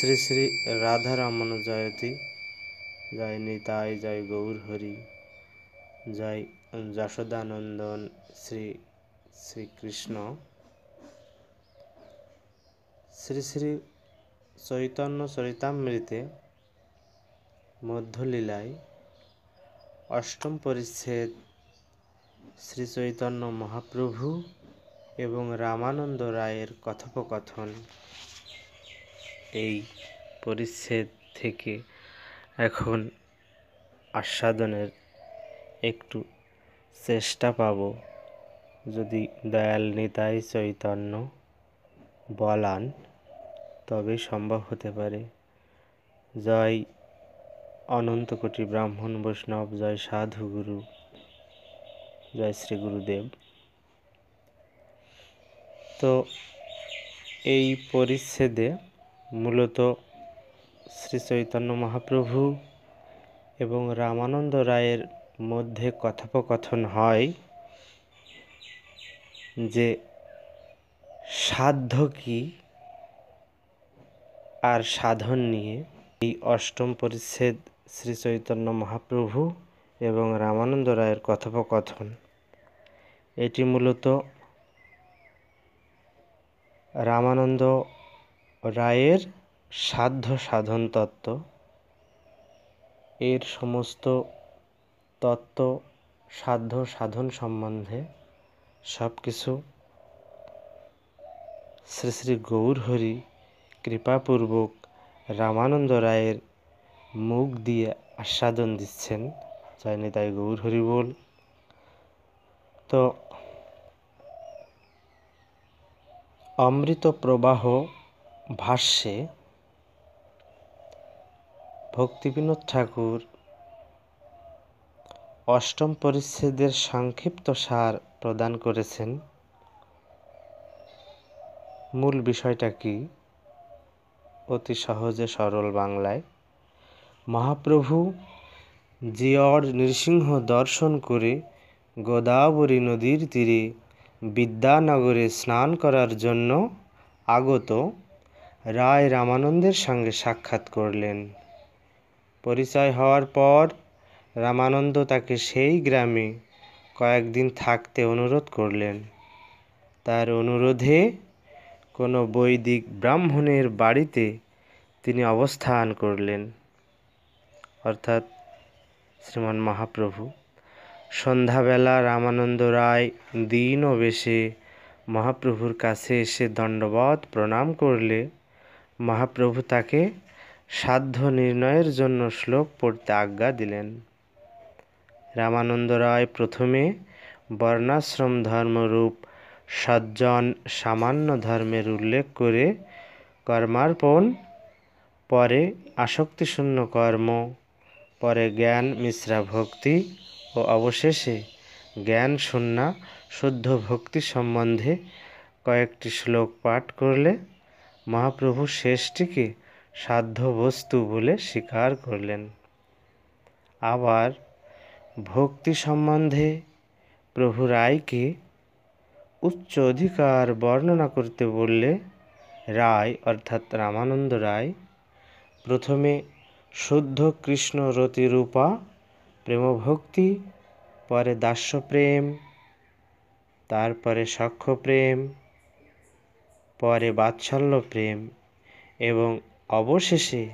শ্রী শ্রী রাধা রমন জয়তী। জয় নিতাই, জয় গৌর হরি, জয় যশোদানন্দন শ্রী শ্রীকৃষ্ণ। শ্রী শ্রী চৈতন্য চরিতামৃতে মধ্যলীলায় অষ্টম পরিচ্ছেদ শ্রী চৈতন্য মহাপ্রভু এবং রামানন্দ রায়ের কথোপকথন। এই পরিচ্ছেদ থেকে এখন আস্বাদনের একটু চেষ্টা পাব, যদি দয়াল নিতাই চৈতন্য বলান তবে সম্ভব হতে পারে। জয় অনন্ত কোটি ব্রাহ্মণ বৈষ্ণব, জয় সাধু গুরু, জয় শ্রী গুরুদেব। তো এই পরিচ্ছেদে মূলত শ্রী চৈতন্য মহাপ্রভু এবং রামানন্দ রায়ের মধ্যে কথোপকথন হয় যে সাধ্য কি আর সাধন নিয়ে। এই অষ্টম পরিচ্ছেদ শ্রী চৈতন্য মহাপ্রভু এবং রামানন্দ রায়ের কথোপকথন। এটি মূলত রামানন্দ রায়ের সাধ্য সাধন তত্ত্ব, এর সমস্ত তত্ত্ব সাধ্য সাধন সম্বন্ধে সব কিছু শ্রী শ্রী গৌর হরি কৃপাপূর্বক রামানন্দ রায়ের মুখ দিয়ে আস্বাদন দিচ্ছেন। জয় নিতাই গৌর হরি বল। তো অমৃত প্রবাহ ভাষ্যে ভক্তিবিনোদ ঠাকুর অষ্টম পরিচ্ছেদের সংক্ষিপ্ত সার প্রদান করেছেন। মূল বিষয়টা কি? অতি সহজে সরল বাংলায়, মহাপ্রভু জিয়র নৃসিংহ দর্শন করে গোদাবরী নদীর তীরে বিদ্যানগরে স্নান করার জন্য আগত রায় রামানন্দের সঙ্গে সাক্ষাৎ করলেন। পরিচয় হওয়ার পর রামানন্দ তাকে সেই গ্রামে কয়েকদিন থাকতে অনুরোধ করলেন। তার অনুরোধে কোনো বৈদিক ব্রাহ্মণের বাড়িতে তিনি অবস্থান করলেন, অর্থাৎ শ্রীমান মহাপ্রভু। সন্ধ্যাবেলা রামানন্দ রায় দীন বেশে মহাপ্রভুর কাছে এসে দণ্ডবৎ প্রণাম করলে মহাপ্রভু তাকে সাধ্য নির্ণয়ের জন্য শ্লোক পড়তে আজ্ঞা দিলেন। রামানন্দ রায় প্রথমে বর্ণাশ্রম ধর্মরূপ সজ্জন সামান্য ধর্মের উল্লেখ করে কর্মার্পণ, পরে আসক্তিশূন্য কর্ম, পরে জ্ঞান মিশ্রা ভক্তি ও অবশেষে জ্ঞান শূন্যা শুদ্ধ ভক্তি সম্বন্ধে কয়েকটি শ্লোক পাঠ করলে মহাপ্রভু শেষটিকে সাধ্য বস্তু বলে স্বীকার করলেন। আবার ভক্তি সম্বন্ধে প্রভু রায়কে উচ্চ অধিকার বর্ণনা করতে বললে রায় অর্থাৎ রামানন্দ রায় প্রথমে শুদ্ধ কৃষ্ণ রতিরূপা প্রেমভক্তি, পরে দাস্যপ্রেম, তারপরে সখ্য প্রেম, পরে বাৎসল্য প্রেম এবং অবশেষে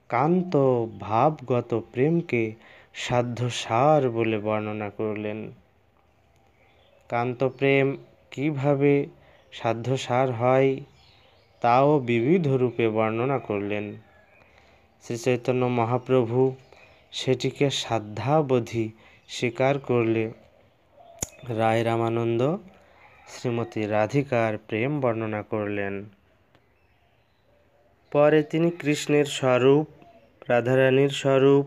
কান্ত ভাবগত প্রেমকে সাধ্য সার বলে বর্ণনা করলেন। কান্ত প্রেম কীভাবে সাধ্য সার হয় তাও বিবিধ রূপে বর্ণনা করলেন। শ্রী চৈতন্য মহাপ্রভু সেটিকে সাধ্যাবধি স্বীকার করলে রায় রামানন্দ শ্রীমতী রাধিকার প্রেম বর্ণনা করলেন। পরে তিনি কৃষ্ণের স্বরূপ, রাধারানীর স্বরূপ,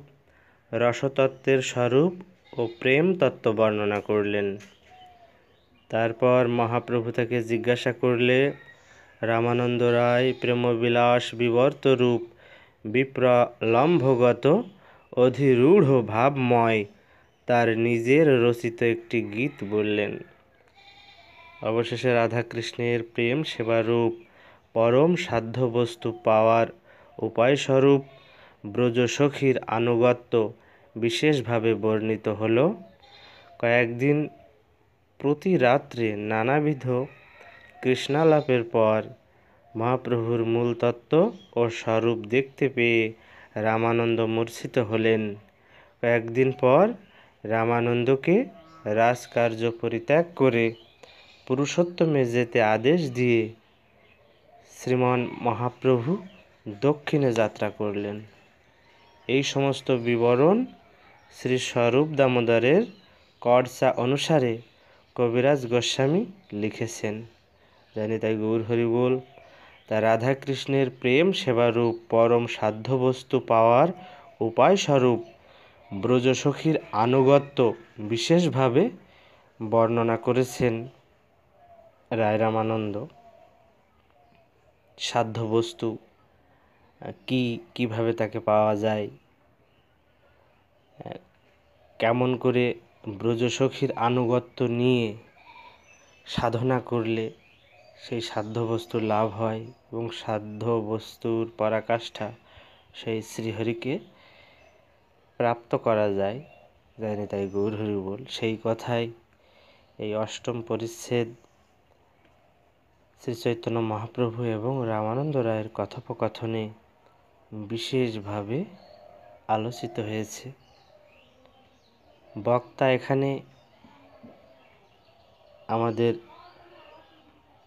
রসতত্ত্বের স্বরূপ ও প্রেম তত্ত্ব বর্ণনা করলেন। তারপর মহাপ্রভু তাকে জিজ্ঞাসা করলে রামানন্দ রায় প্রেমবিলাস বিবর্ত রূপ বিপ্রলম্ভগত অধিরূঢ় ভাবময় তার নিজের রচিত একটি গীত বললেন। অবশেষে রাধাকৃষ্ণের প্রেম সেবারূপ পরম সাধ্য বস্তু পাওয়ার উপায়স্বরূপ ব্রজসখীর আনুগত্য বিশেষভাবে বর্ণিত হল। কয়েকদিন প্রতি রাত্রে নানাবিধ কৃষ্ণালাপের পর মহাপ্রভুর মূল তত্ত্ব ও স্বরূপ দেখতে পেয়ে রামানন্দ মূর্ছিত হলেন। কয়েকদিন পর রামানন্দকে রাজকার্য পরিত্যাগ করে পুরুষোত্তমে যেতে আদেশ দিয়ে শ্রীমন মহাপ্রভু দক্ষিণে যাত্রা করলেন। এই সমস্ত বিবরণ শ্রী স্বরূপ দামোদরের কর্সা অনুসারে কবিরাজ গোস্বামী লিখেছেন। জানি তাই গৌর হরি বল। তা রাধাকৃষ্ণের প্রেম সেবারূপ পরম সাধ্যবস্তু পাওয়ার উপায়স্বরূপ ব্রজসখীর আনুগত্য বিশেষভাবে বর্ণনা করেছেন রায় রামানন্দ। সাধ্যবস্তু কিভাবে তাকে পাওয়া যায়, কেমন করে ব্রজসখীর আনুগত্য নিয়ে সাধনা করলে সেই সাধ্যবস্তু লাভ হয় এবং সাধ্যবস্তুর পরাকাষ্ঠা সেই শ্রীহরিকে প্রাপ্ত করা যায়। জানি তাই গৌর হরি বল। সেই কথাই এই অষ্টম পরিচ্ছেদ শ্রী চৈতন্য মহাপ্রভু এবং রামানন্দ রায়ের কথোপকথনে বিশেষভাবে আলোচিত হয়েছে। বক্তা এখানে আমাদের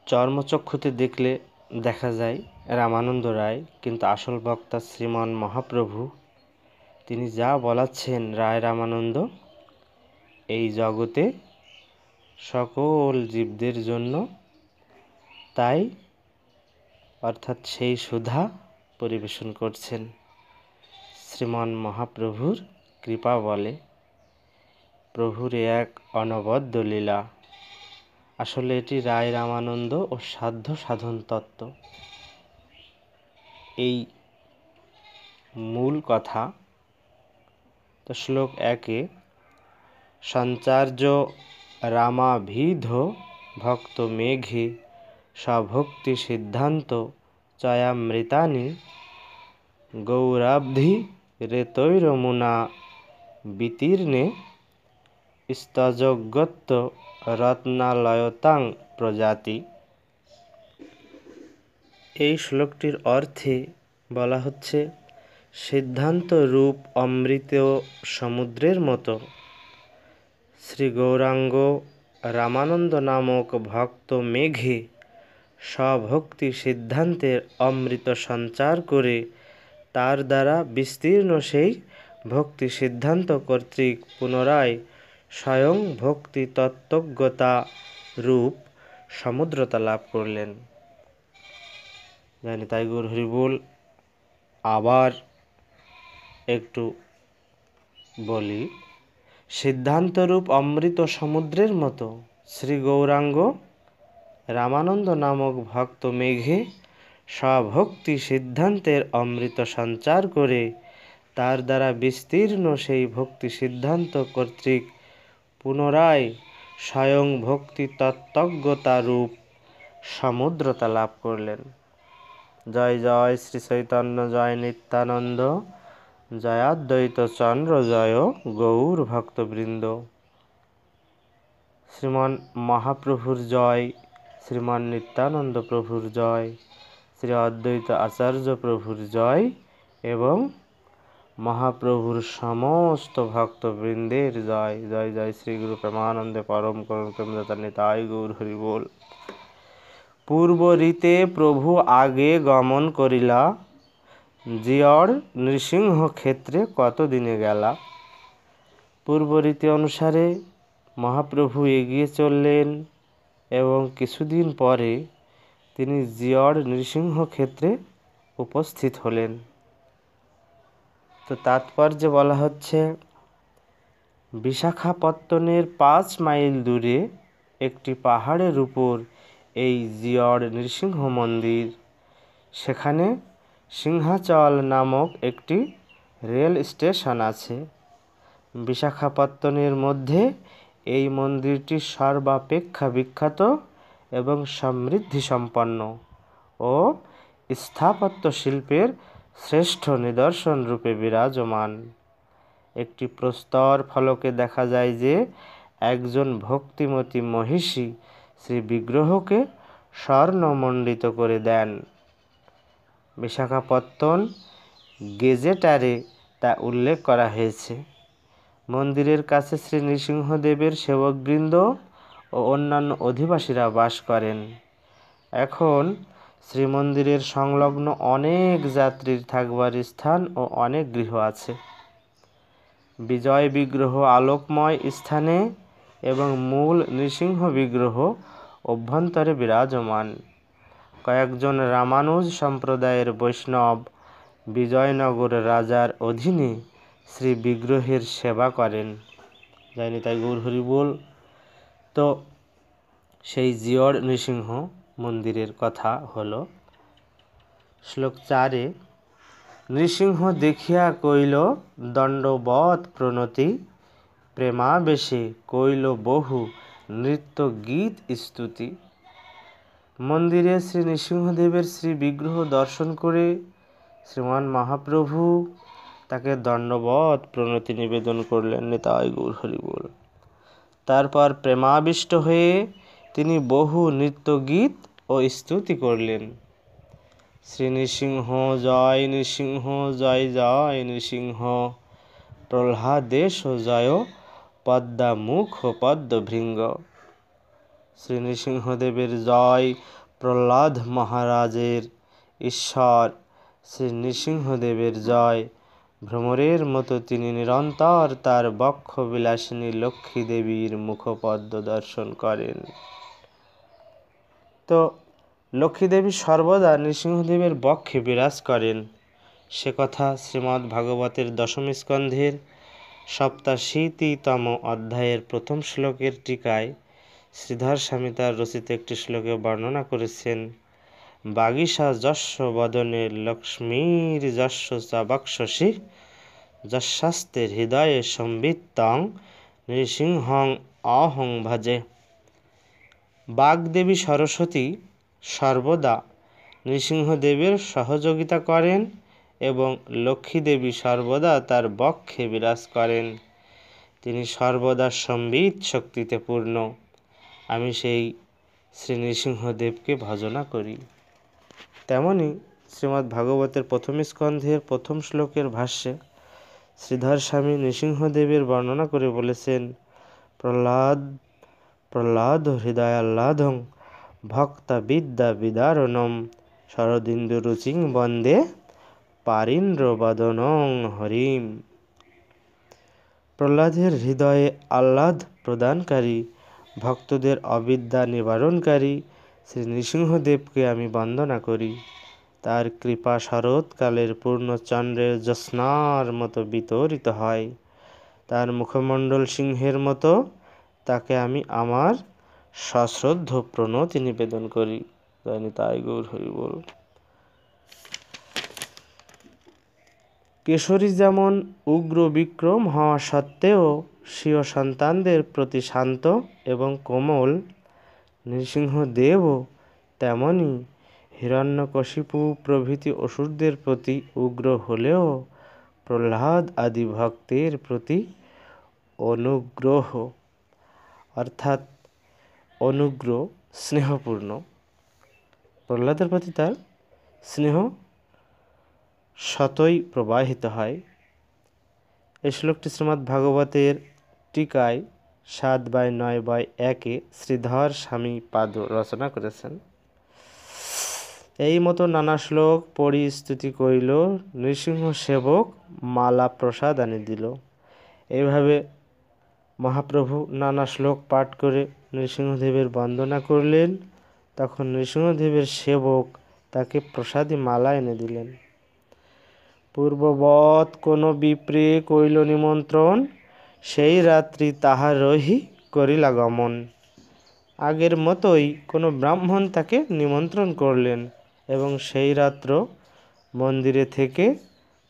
চর্মচক্ষুতে দেখলে দেখা যায় রামানন্দ রায়, কিন্তু আসল বক্তা শ্রীমান মহাপ্রভু। তিনি যা বলাচ্ছেন রায় রামানন্দ এই জগতে সকল জীবদের জন্য, তাই অর্থাৎ সেই সুধা পরিবেশন করছেন শ্রীমান মহাপ্রভুর কৃপা বলে। প্রভুর এক অনবদ্য লীলা। আসলে এটি রায় রামানন্দ ও সাধ্য সাধন তত্ত্ব, এই মূল কথা। তো শ্লোক 1-এ সঞ্চার্য রামাভিধ ভক্ত মেঘে স্বভক্তি সিদ্ধান্ত চয়ামৃতানি গৌরাব্ধি রেতৈরমুনা বিতীর্ণে স্তজগত্য রত্নালয়তাং প্রজাতি। এই শ্লোকটির অর্থে বলা হচ্ছে, সিদ্ধান্ত রূপ অমৃত সমুদ্রের মতো শ্রী গৌরাঙ্গ রামানন্দ নামক ভক্ত মেঘে স্বভক্তি সিদ্ধান্তের অমৃত সঞ্চার করে তার দ্বারা বিস্তীর্ণ সেই ভক্তি সিদ্ধান্ত কর্তৃক পুনরায় স্বয়ং ভক্তি তত্ত্বজ্ঞতা রূপ সমুদ্রতা লাভ করলেন। জানি তাই গৌর হরি বল। আবার একটু বলি, সিদ্ধান্তরূপ অমৃত সমুদ্রের মতো শ্রী গৌরাঙ্গ রামানন্দ নামক ভক্ত মেঘে স্বভক্তি সিদ্ধান্তের অমৃত সঞ্চার করে তার দ্বারা বিস্তীর্ণ সেই ভক্তি সিদ্ধান্ত কর্তৃক পুনরায় স্বয়ং ভক্তি তত্ত্বজ্ঞতা রূপ সমুদ্রতা লাভ করলেন। জয় জয় শ্রী চৈতন্য, জয় নিত্যানন্দ, জয়াদ্বৈত চন্দ্র, জয় গৌর ভক্তবৃন্দ। শ্রীমান মহাপ্রভুর জয়, শ্রীমান নিত্যানন্দ প্রভুর জয়, শ্রী অদ্বৈত আচার্য প্রভুর জয় এবং মহাপ্রভুর সমস্ত ভক্তবৃন্দের জয়। জয় জয় শ্রী গুরু প্রেমানন্দে পরম করুণামৃতা নিতাই গৌর হরি বল। পূর্ব রীতে প্রভু আগে গমন করিলা, জিয়র নৃসিংহ ক্ষেত্রে কতদিনে গেলা। পূর্ব রীতি অনুসারে মহাপ্রভু এগিয়ে চললেন এবং কিছুদিন পরে তিনি জিয়র নৃসিংহ ক্ষেত্রে উপস্থিত হলেন। তো তাৎপর্যে বলা হচ্ছে, বিশাখাপত্তনের 5 মাইল দূরে একটি পাহাড়ের উপর এই জিয়র নৃসিংহ মন্দির। সেখানে সিংহাচল নামক একটি রেল স্টেশন আছে। বিশাখাপত্তনের মধ্যে এই মন্দিরটি সর্বাপেক্ষা বিখ্যাত এবং সমৃদ্ধি সম্পন্ন ও স্থাপত্য শিল্পের শ্রেষ্ঠ নিদর্শন রূপে বিরাজমান। একটি প্রস্তর ফলকে দেখা যায় যে একজন ভক্তিমতী মহিষী শ্রী বিগ্রহকে স্বর্ণমণ্ডিত করে দেন। বিশাখাপত্তন গেজেটারে তা উল্লেখ করা হয়েছে। মন্দিরের কাছে শ্রী নৃসিংহদেবের সেবকবৃন্দ ও অন্যান্য অধিবাসীরা বাস করেন। এখন শ্রীমন্দিরের সংলগ্ন অনেক যাত্রীর থাকবার স্থান ও অনেক গৃহ আছে। বিজয় বিগ্রহ আলোকময় স্থানে এবং মূল নৃসিংহ বিগ্রহ অভ্যন্তরে বিরাজমান। কয়েকজন রামানুজ সম্প্রদায়ের বৈষ্ণব বিজয়নগর রাজার অধীনে শ্রী বিগ্রহের সেবা করেন। যায়নি তাই গৌর হরি বল। তো সেই জিয়র নৃসিংহ মন্দিরের কথা হলো। শ্লোক 4-এ নৃসিংহ দেখিয়া কইল দণ্ডবৎ প্রণতি, প্রেমাবেশে কইল বহু নৃত্য গীত স্তুতি। মন্দিরে শ্রী নৃসিংহদেবের শ্রী বিগ্রহ দর্শন করে শ্রীমান মহাপ্রভু তাকে দণ্ডবৎ প্রণতি নিবেদন করলেন। নিতাই গৌর হরি বল। তারপর প্রেমাবিষ্ট হয়ে তিনি বহু নৃত্যগীত ও স্তুতি করলেন। শ্রী নৃসিংহ জয় নৃসিংহ জয় জয় নৃসিংহ, প্রহ্লাদেশ জয় পদ্মামুখ পদ্মভৃঙ্গ। শ্রী নৃসিংহদেবের জয়, প্রহ্লাদ মহারাজের ঈশ্বর শ্রী নৃসিংহদেবের জয়। ভ্রমরের মতো তিনি নিরন্তর তার বক্ষ বিলাসিনী লক্ষ্মী দেবীর মুখপদ্ম দর্শন করেন। তো লক্ষ্মীদেবী সর্বদা নৃসিংহদেবের বক্ষে বিরাজ করেন, সে কথা শ্রীমদ্ ভাগবতের দশম স্কন্ধের 87তম অধ্যায়ের প্রথম শ্লোকের টিকায় শ্রীধর স্বামী তার রচিত একটি শ্লোকে বর্ণনা করেছেন। বাগীশা যস্য বদনে লক্ষ্মীর যস্য চা বক্ষসি, যস্যাস্তে হৃদয়ে সংবিত্তং নৃসিংহং অহং ভজে। বাগদেবী সরস্বতী সর্বদা নৃসিংহদেবের সহযোগিতা করেন এবং লক্ষ্মীদেবী সর্বদা তার বক্ষে বিরাজ করেন। তিনি সর্বদা সম্বিত শক্তিতে পূর্ণ। আমি সেই শ্রী নৃসিংহদেবকে ভজনা করি। তেমনি শ্রীমদ্ ভাগবতের প্রথম স্কন্ধের প্রথম শ্লোকের ভাষ্যে শ্রীধর স্বামী নৃসিংহদেবের বর্ণনা করে বলেছেন, প্রহ্লাদ হৃদয়াহ্লাদং ভক্তা বিদ্যা বিদারণম শরদিন্দু রুচিং বন্দে পারীন্দ্র বদনং হরিম। প্রহ্লাদের হৃদয়ে আহ্লাদ প্রদানকারী, ভক্তদের অবিদ্যা নিবারণকারী শ্রী নৃসিংহদেবকে আমি বন্দনা করি। তার কৃপা শরৎকালের পূর্ণচন্দ্রের জ্যোৎস্নার মতো বিতরিত হয়। তার মুখমণ্ডল সিংহের মতো, তাকে আমি আমার সশ্রদ্ধ প্রণতি নিবেদন করি। তাই গৌর হরি বল। কেশরী যেমন উগ্র বিক্রম হওয়া সত্ত্বেও স্বীয় সন্তানদের প্রতি শান্ত এবং কোমল, নৃসিংহদেবও তেমনি হিরণ্যকশিপু প্রভৃতি অসুরদের প্রতি উগ্র হলেও প্রহ্লাদ আদি ভক্তের প্রতি অনুগ্রহ, অর্থাৎ অনুগ্রহ স্নেহপূর্ণ। প্রহ্লাদের প্রতি তার স্নেহ স্বতই প্রবাহিত হয়। এই শ্লোকটি শ্রীমদ্ ভাগবতের টিকায় 7/9/1 শ্রীধর স্বামী পাদ রচনা করেছেন। এই মতো নানা শ্লোক পড়ি স্তুতি করিল, নৃসিংহ সেবক মালা প্রসাদ আনি দিল। এইভাবে মহাপ্রভু নানা শ্লোক পাঠ করে নৃসিংহদেবের বন্দনা করলেন। তখন নৃসিংহদেবের সেবক তাকে প্রসাদী মালা এনে দিলেন। পূর্ববৎ কোনো বিপ্রে কইল নিমন্ত্রণ, সেই রাত্রি তাহার রহি করিলা গমন। আগের মতোই কোনো ব্রাহ্মণ তাকে নিমন্ত্রণ করলেন এবং সেই রাত্র মন্দিরে থেকে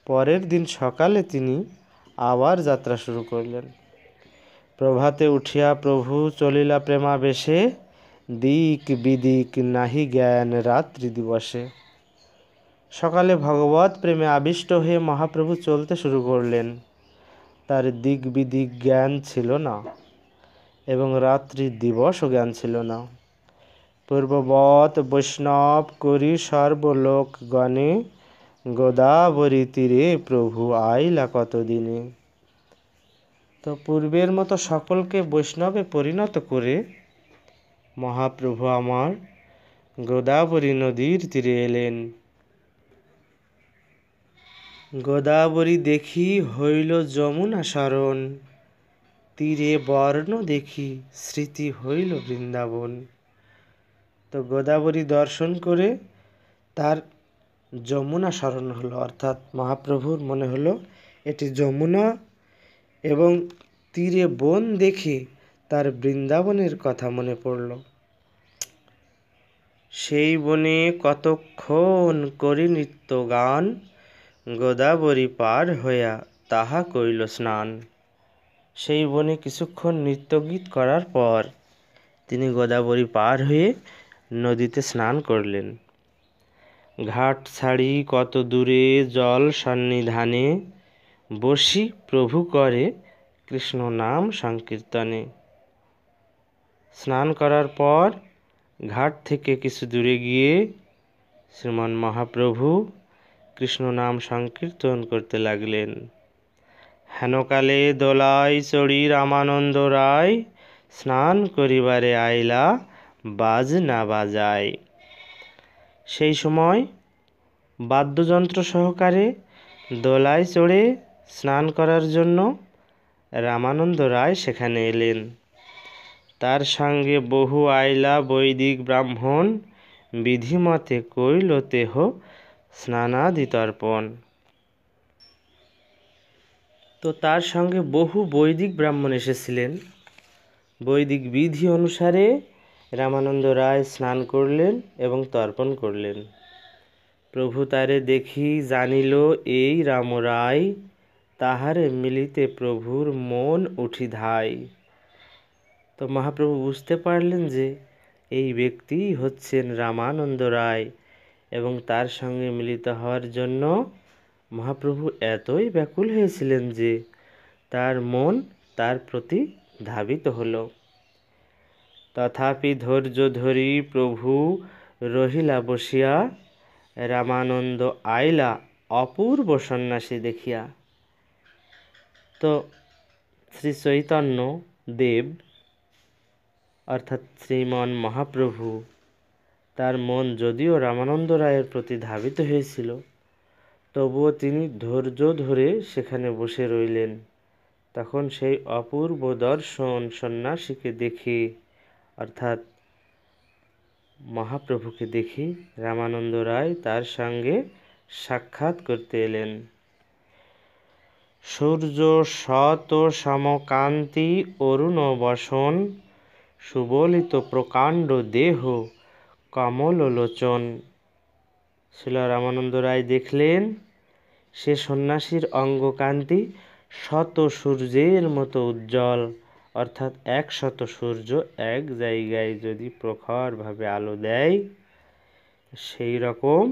পরের দিন সকালে তিনি আবার যাত্রা শুরু করলেন। প্রভাতে উঠিয়া প্রভু চলিলা প্রেমাবেশে, দিক বিদিক নাহি জ্ঞান রাত্রি দিবসে। সকালে ভগবত প্রেমে আবিষ্ট হয়ে মহাপ্রভু চলতে শুরু করলেন। তার দিক বিদিক জ্ঞান ছিল না এবং রাত্রি দিবসও জ্ঞান ছিল না। পূর্ববৎ বৈষ্ণব করি সর্বলোকগণে, গোদাবরী তীরে প্রভু আইলা কতদিনে। তো পূর্বের মতো সকলকে বৈষ্ণবে পরিণত করে মহাপ্রভু আমার গোদাবরী নদীর তীরে এলেন। গোদাবরী দেখি হইল যমুনা শরণ, তীরে বর্ণ দেখি স্মৃতি হইল বৃন্দাবন। তো গোদাবরী দর্শন করে তার যমুনা স্মরণ হলো, অর্থাৎ মহাপ্রভুর মনে হলো এটি যমুনা, এবং তীরে বন দেখে তার বৃন্দাবনের কথা মনে পড়ল। সেই বনে কতক্ষণ করি নিত্য গান, গোদাবরী পার হইয়া তাহা কইল স্নান। সেই বনে কিছুক্ষণ নৃত্যগীত করার পর তিনি গোদাবরী পার হয়ে নদীতে স্নান করলেন। ঘাট ছাড়ি কত দূরে জল সন্নিধানে, বসি প্রভু করে কৃষ্ণ নাম সংকীর্তনে। স্নান করার পর ঘাট থেকে কিছু দূরে গিয়ে শ্রীমান মহাপ্রভু কৃষ্ণ নাম সংকীর্তন করতে লাগলেন। হেনকালে দোলায় চড়ি রামানন্দ রায়, স্নান করিবারে আইলা বাজনা বাজায়। সেই সময় বাদ্যযন্ত্র সহকারে দোলায় চড়ে স্নান করার জন্য রামানন্দ রায় সেখানে এলেন। তার সঙ্গে বহু আইলা বৈদিক ব্রাহ্মণ, বিধিমতে কইল তেহ স্নানাদি তর্পণ। তো তার সঙ্গে বহু বৈদিক ব্রাহ্মণ এসেছিলেন। বৈদিক বিধি অনুসারে রামানন্দ রায় স্নান করলেন এবং তর্পণ করলেন। প্রভু তারে দেখি জানিল এই রামরায়, তাহারে মিলিতে প্রভুর মন উঠি ধাই। তো মহাপ্রভু বুঝতে পারলেন যে এই ব্যক্তি হচ্ছেন রামানন্দ রায়, এবং তার সঙ্গে মিলিত হওয়ার জন্য মহাপ্রভু এতই ব্যাকুল হয়েছিলেন যে তার মন তার প্রতি ধাবিত হল। তথাপি ধৈর্য ধরি প্রভু রহিলা বসিয়া, রামানন্দ আইলা অপূর্ব সন্ন্যাসী দেখিয়া। তো শ্রী চৈতন্য দেব অর্থাৎ শ্রীমান মহাপ্রভু, তার মন যদিও রামানন্দ রায়ের প্রতি ধাবিত হয়েছিল, তবুও তিনি ধৈর্য ধরে সেখানে বসে রইলেন। তখন সেই অপূর্ব দর্শন সন্ন্যাসীকে দেখে, অর্থাৎ মহাপ্রভুকে দেখে রামানন্দ রায় তার সঙ্গে সাক্ষাৎ করতে এলেন। সূর্য শত সমকান্তি অরুণ বসন, সুবলিত প্রকাণ্ড দেহ কমল লোচন। শ্রীল রামানন্দ রায় দেখলেন সে সন্ন্যাসীর অঙ্গকান্তি শত সূর্যের মতো উজ্জ্বল, অর্থাৎ 100 সূর্য এক জায়গায় যদি প্রখরভাবে আলো দেয়, সেই রকম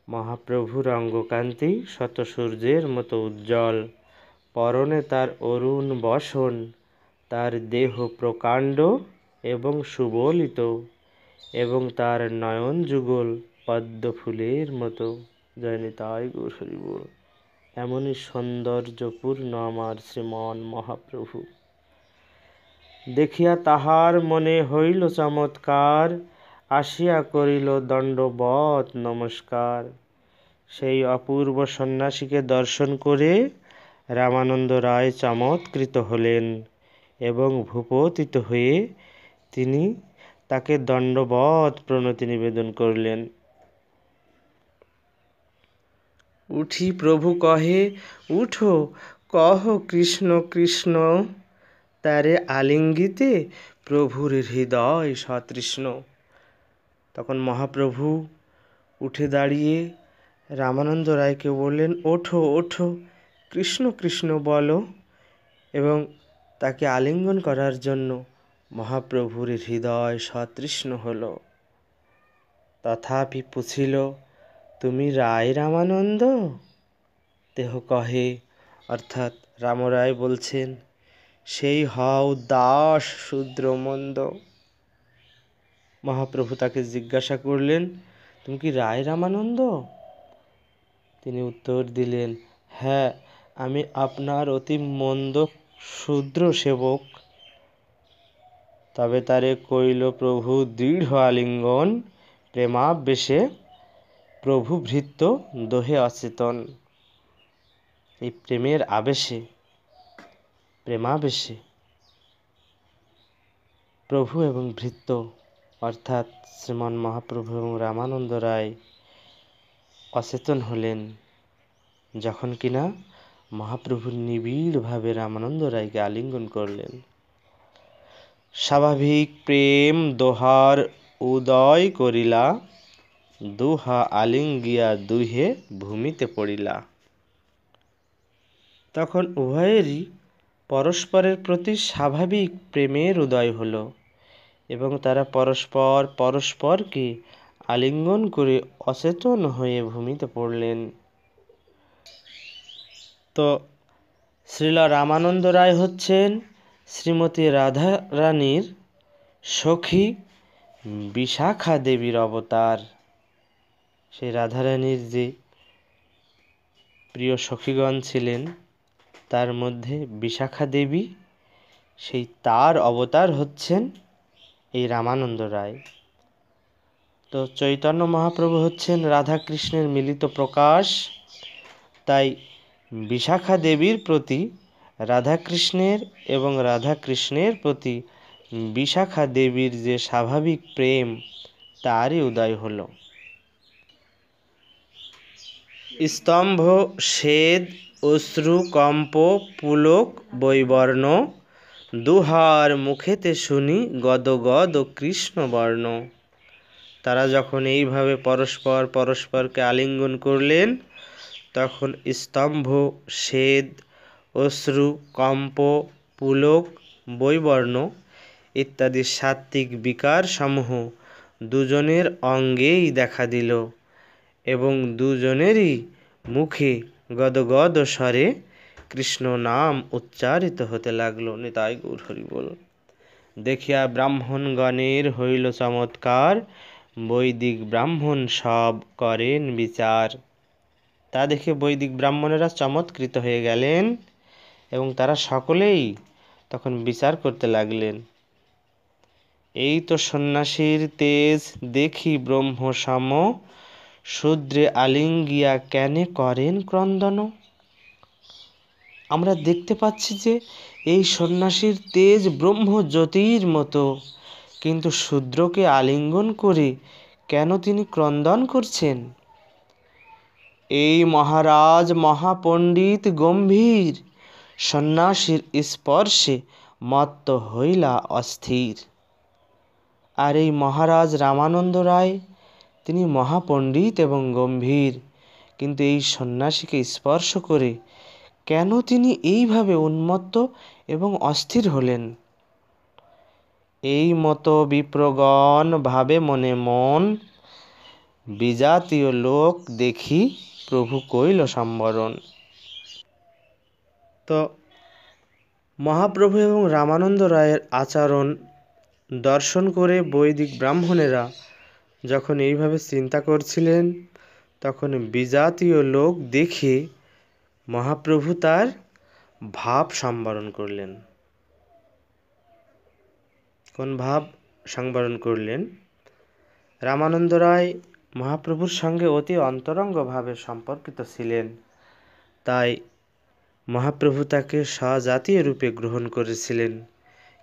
মহাপ্রভুর অঙ্গকান্তি শত সূর্যের মতো উজ্জ্বল। পরনে তার অরুণ বসন, তার দেহ প্রকাণ্ড এবং সুবলিত, এবং তার নয়ন যুগল পদ্ম ফুলের মতো। জয় নিতাই গৌর হরি বল। এমনই সৌন্দর্যপূর্ণ আমার শ্রীমান মহাপ্রভু। দেখিয়া তাহার মনে হইল চমৎকার, আসিয়া করিল দণ্ডবৎ নমস্কার। সেই অপূর্ব সন্ন্যাসীকে দর্শন করে রামানন্দ রায় চমৎকৃত হলেন এবং ভূপতিত হয়ে তিনি তাকে দণ্ডবৎ প্রণতি নিবেদন করলেন। উঠি প্রভু কহে উঠো, কহ কৃষ্ণ কৃষ্ণ, তারে আলিঙ্গিতে প্রভুর হৃদয় সতৃষ্ণ। তখন মহাপ্রভু উঠে দাঁড়িয়ে রামানন্দ রায়কে বললেন, ওঠো ওঠো, কৃষ্ণ কৃষ্ণ বলো, এবং তাকে আলিঙ্গন করার জন্য মহাপ্রভুর হৃদয় সতৃষ্ণ হল। তথাপি পুছিল, তুমি রায় রামানন্দ? দেহ কহে, অর্থাৎ রামরায় বলছেন, সেই হও দাস শূদ্র মন্দ। মহাপ্রভু তাকে জিজ্ঞাসা করলেন, তুমি কি রায় রামানন্দ? তিনি উত্তর দিলেন, হ্যাঁ, আমি আপনার অতি মন্দ শূদ্র সেবক। তবে তারে কইল প্রভু দৃঢ় আলিঙ্গন, প্রেমাবেশে প্রভু ভৃত্য দোহে অচেতন। এই প্রেমের আবেশে, প্রেমাবেশে প্রভু এবং ভৃত্য অর্থাৎ শ্রীমন মহাপ্রভু এবং রামানন্দ রায় অচেতন হলেন, যখন কিনা মহাপ্রভু নিবিড়ভাবে রামানন্দ রায়কে আলিঙ্গন করলেন। স্বাভাবিক প্রেম দোহার উদয় করিলা, দুহা আলিঙ্গিয়া দুহে ভূমিতে পড়িলা। তখন উভয়েরই পরস্পরের প্রতি স্বাভাবিক প্রেমের উদয় হলো এবং তারা পরস্পর পরস্পরকে আলিঙ্গন করে অচেতন হয়ে ভূমিতে পড়লেন। তো শ্রীলা রামানন্দ রায় হচ্ছেন শ্রীমতী রাধা রানীর সখী বিশাখা দেবীর অবতার। সেই রাধারানীর যে প্রিয় সখীগণ ছিলেন তার মধ্যে বিশাখা দেবী, সেই তার অবতার হচ্ছেন এই রামানন্দ রায়। তো চৈতন্য মহাপ্রভু হচ্ছেন রাধা কৃষ্ণের মিলিত প্রকাশ, তাই বিশাখা দেবীর প্রতি রাধাকৃষ্ণের এবং রাধাকৃষ্ণের প্রতি বিশাখা দেবীর যে স্বাভাবিক প্রেম তারই উদয় হল। স্তম্ভ সেদ অশ্রু কম্প পুলক বৈবর্ণ, দুহার মুখেতে শুনি গদ গদ কৃষ্ণবর্ণ। তারা যখন এইভাবে পরস্পর পরস্পরকে আলিঙ্গন করলেন, তখন স্তম্ভ সেদ অশ্রু কম্প পুলক বৈবর্ণ ইত্যাদি সাত্ত্বিক বিকার সমূহ দুজনের অঙ্গেই দেখা দিল এবং দুজনেরই মুখে গদগদ স্বরে কৃষ্ণ নাম উচ্চারিত হতে লাগলো। নিতাই গৌর হরি বল। দেখিয়া ব্রাহ্মণগণের হইল চমৎকার, বৈদিক ব্রাহ্মণ সব করেন বিচার। তা দেখে বৈদিক ব্রাহ্মণেরা চমৎকৃত হয়ে গেলেন এবং তারা সকলেই তখন বিচার করতে লাগলেন, এই তো সন্ন্যাসীর তেজ দেখি ব্রহ্ম সম, শূদ্রে আলিঙ্গিয়া কেনে করেন ক্রন্দন। আমরা দেখতে পাচ্ছি যে এই সন্ন্যাসীর তেজ ব্রহ্ম জ্যোতির মতো, কিন্তু শূদ্রকে আলিঙ্গন করে কেন তিনি ক্রন্দন করছেন? এই মহারাজ মহাপণ্ডিত গম্ভীর, সন্ন্যাসীর স্পর্শে মত্ত হইলা অস্থির। আর এই মহারাজ রামানন্দ রায় তিনি মহাপণ্ডিত এবং গম্ভীর, কিন্তু এই সন্ন্যাসীকে স্পর্শ করে কেন তিনি এইভাবে উন্মত্ত এবং অস্থির হলেন? এই মতো বিপ্রগণ ভাবে মনে মন, বিজাতীয় লোক দেখি প্রভু কইল সম্বরণ। তো মহাপ্রভু এবং রামানন্দ রায়ের আচরণ দর্শন করে বৈদিক ব্রাহ্মণেরা যখন এইভাবে চিন্তা করছিলেন, তখন বিজাতীয় লোক দেখে মহাপ্রভু তার ভাব সম্বরণ করলেন। কোন ভাব সংবরণ করলেন? রামানন্দ রায় মহাপ্রভুর সঙ্গে অতি অন্তরঙ্গভাবে সম্পর্কিত ছিলেন, তাই মহাপ্রভু তাকে স্বজাতীয় রূপে গ্রহণ করেছিলেন।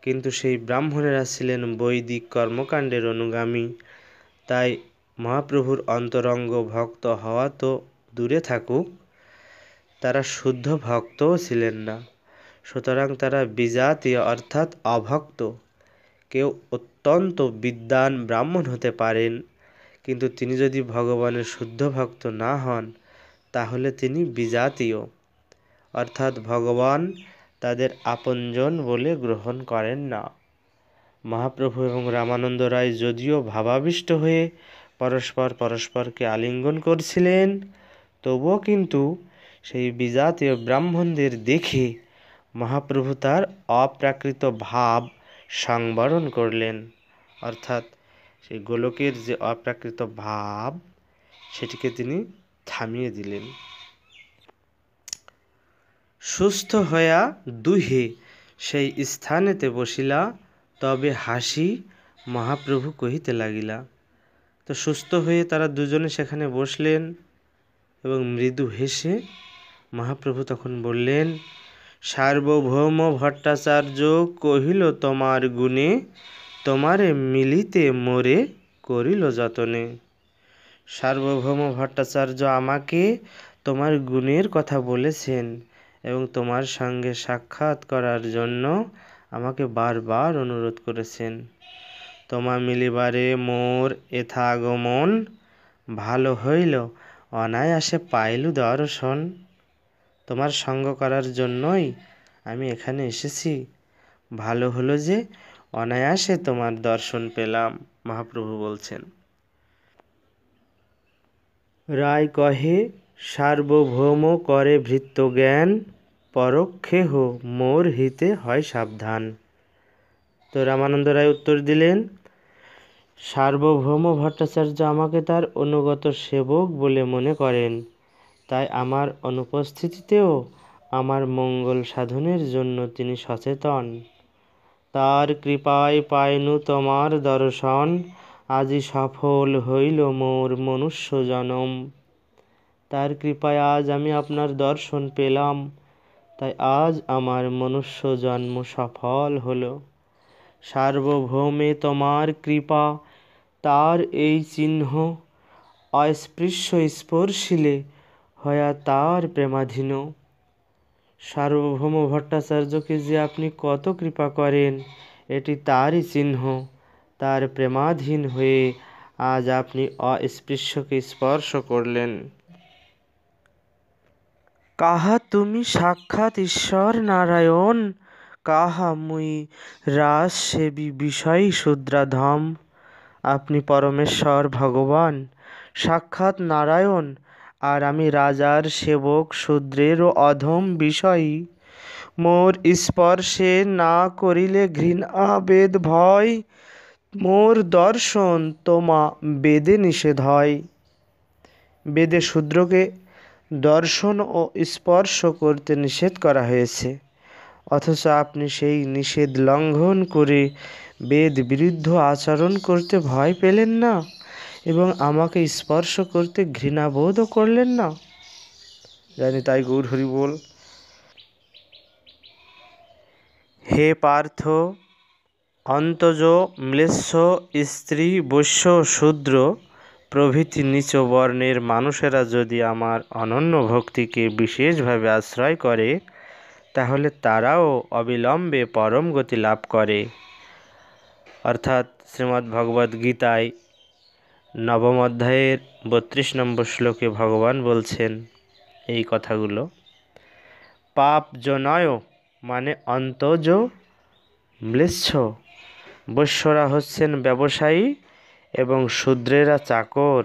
কিন্তু সেই ব্রাহ্মণেরা ছিলেন বৈদিক কর্মকাণ্ডের অনুগামী, তাই মহাপ্রভুর অন্তরঙ্গ ভক্ত হওয়া তো দূরে থাকুক, তারা শুদ্ধ ভক্তও ছিলেন না। সুতরাং তারা বিজাতীয় অর্থাৎ অভক্ত। কেউ অত্যন্ত বিদ্বান ব্রাহ্মণ হতে পারেন, কিন্তু তিনি যদি ভগবানের শুদ্ধ ভক্ত না হন তাহলে তিনি বিজাতীয়, অর্থাৎ ভগবান তাদের আপনজন বলে গ্রহণ করেন না। মহাপ্রভু এবং রামানন্দ রায় যদিও ভাবাবিষ্ট হয়ে পরস্পরকে আলিঙ্গন করছিলেন, তবুও কিন্তু সেই বিজাতীয় ব্রাহ্মণদের দেখে মহাপ্রভু তার অপ্রাকৃত ভাব সংবরণ করলেন, অর্থাৎ সেই গোলকের যে অপ্রাকৃত ভাব সেটিকে তিনি থামিয়ে দিলেন। সুস্থ হইয়া দুহে সেই স্থানেতে বসিলা, তবে হাসি মহাপ্রভু কহিতে লাগিলা। তো সুস্থ হয়ে তারা দুজনে সেখানে বসলেন এবং মৃদু হেসে মহাপ্রভু তখন বললেন, সার্বভৌম ভট্টাচার্য কহিল তোমার গুণে, তোমারে মিলিতে মোরে করিল যতনে। সার্বভৌম ভট্টাচার্য আমাকে তোমার গুণের কথা বলেছেন এবং তোমার সঙ্গে সাক্ষাৎ করার জন্য আমাকে বারবার অনুরোধ করেছেন। তোমা মিলিবারে মোর এথা আগমন, ভালো হইল অনায়াসে পাইলু দর্শন। তোমার সঙ্গ করার জন্যই আমি এখানে এসেছি, ভালো হলো যে অনায়াসে তোমার দর্শন পেলাম, মহাপ্রভু বলছেন। রায় কহে, সার্বভৌম করে ভৃত্য জ্ঞান, পরোক্ষেহ মোর হিতে হয় সাবধান। তো রামানন্দ রায় উত্তর দিলেন, সার্বভৌম ভট্টাচার্য আমাকে তার অনুগত সেবক বলে মনে করেন, তাই আমার অনুপস্থিতিতেও আমার মঙ্গল সাধনের জন্য তিনি সচেতন। তার কৃপায় পাইনু তোমার দর্শন, আজি সফল হইল মোর মনুষ্য জনম। তার কৃপায় আজ আমি আপনার দর্শন পেলাম, তাই আজ আমার মনুষ্য জন্ম সফল হলো। সার্বভৌমে তোমার কৃপা, তার এই চিহ্ন, অস্পৃশ্য স্পর্শিলে হয়া তার প্রেমাধীন। সার্বভৌম ভট্টাচার্যকে যে আপনি কত কৃপা করেন, এটি তারই চিহ্ন। তার প্রেমাধীন হয়ে আজ আপনি অস্পৃশ্যকে স্পর্শ করলেন। কাহা তুমি সাক্ষাৎ ঈশ্বর নারায়ণ, কাহা মুই রাস সেবী বিষয়ী শূদ্রাধম। আপনি পরমেশ্বর ভগবান, সাক্ষাৎ নারায়ণ, আর আমি রাজার সেবক শূদ্রের ও অধম বিষয়ী। মোর স্পর্শে না করিলে ঘৃণা বেদ ভয়, মোর দর্শন তোমা বেদে নিষেধ হয়। বেদে শূদ্রকে দর্শন ও স্পর্শ করতে নিষেধ করা হয়েছে, অথচ আপনি সেই নিষেধ লঙ্ঘন করে বেদ বিরুদ্ধ আচরণ করতে ভয় পেলেন না এবং আমাকে স্পর্শ করতে ঘৃণাবোধও করলেন না। জানি তাই গৌর হরি বল। হে পার্থ, অন্তজ ম্লেচ্ছ স্ত্রী বৈশ্য শূদ্র প্রভৃতি নিচ বর্ণের মানুষেরা যদি আমার অনন্য ভক্তিকে বিশেষভাবে আশ্রয় করে, তাহলে তারাও অবিলম্বে পরম গতি লাভ করে। অর্থাৎ শ্রীমদ্ ভগবদ্ গীতায় নবম অধ্যায়ের 32 নম্বর শ্লোকে ভগবান বলছেন এই কথাগুলো। পাপ জনয় মানে অন্তজ ম্লেচ্ছ, বৈশ্যরা হচ্ছেন ব্যবসায়ী এবং শূদ্রেরা চাকর।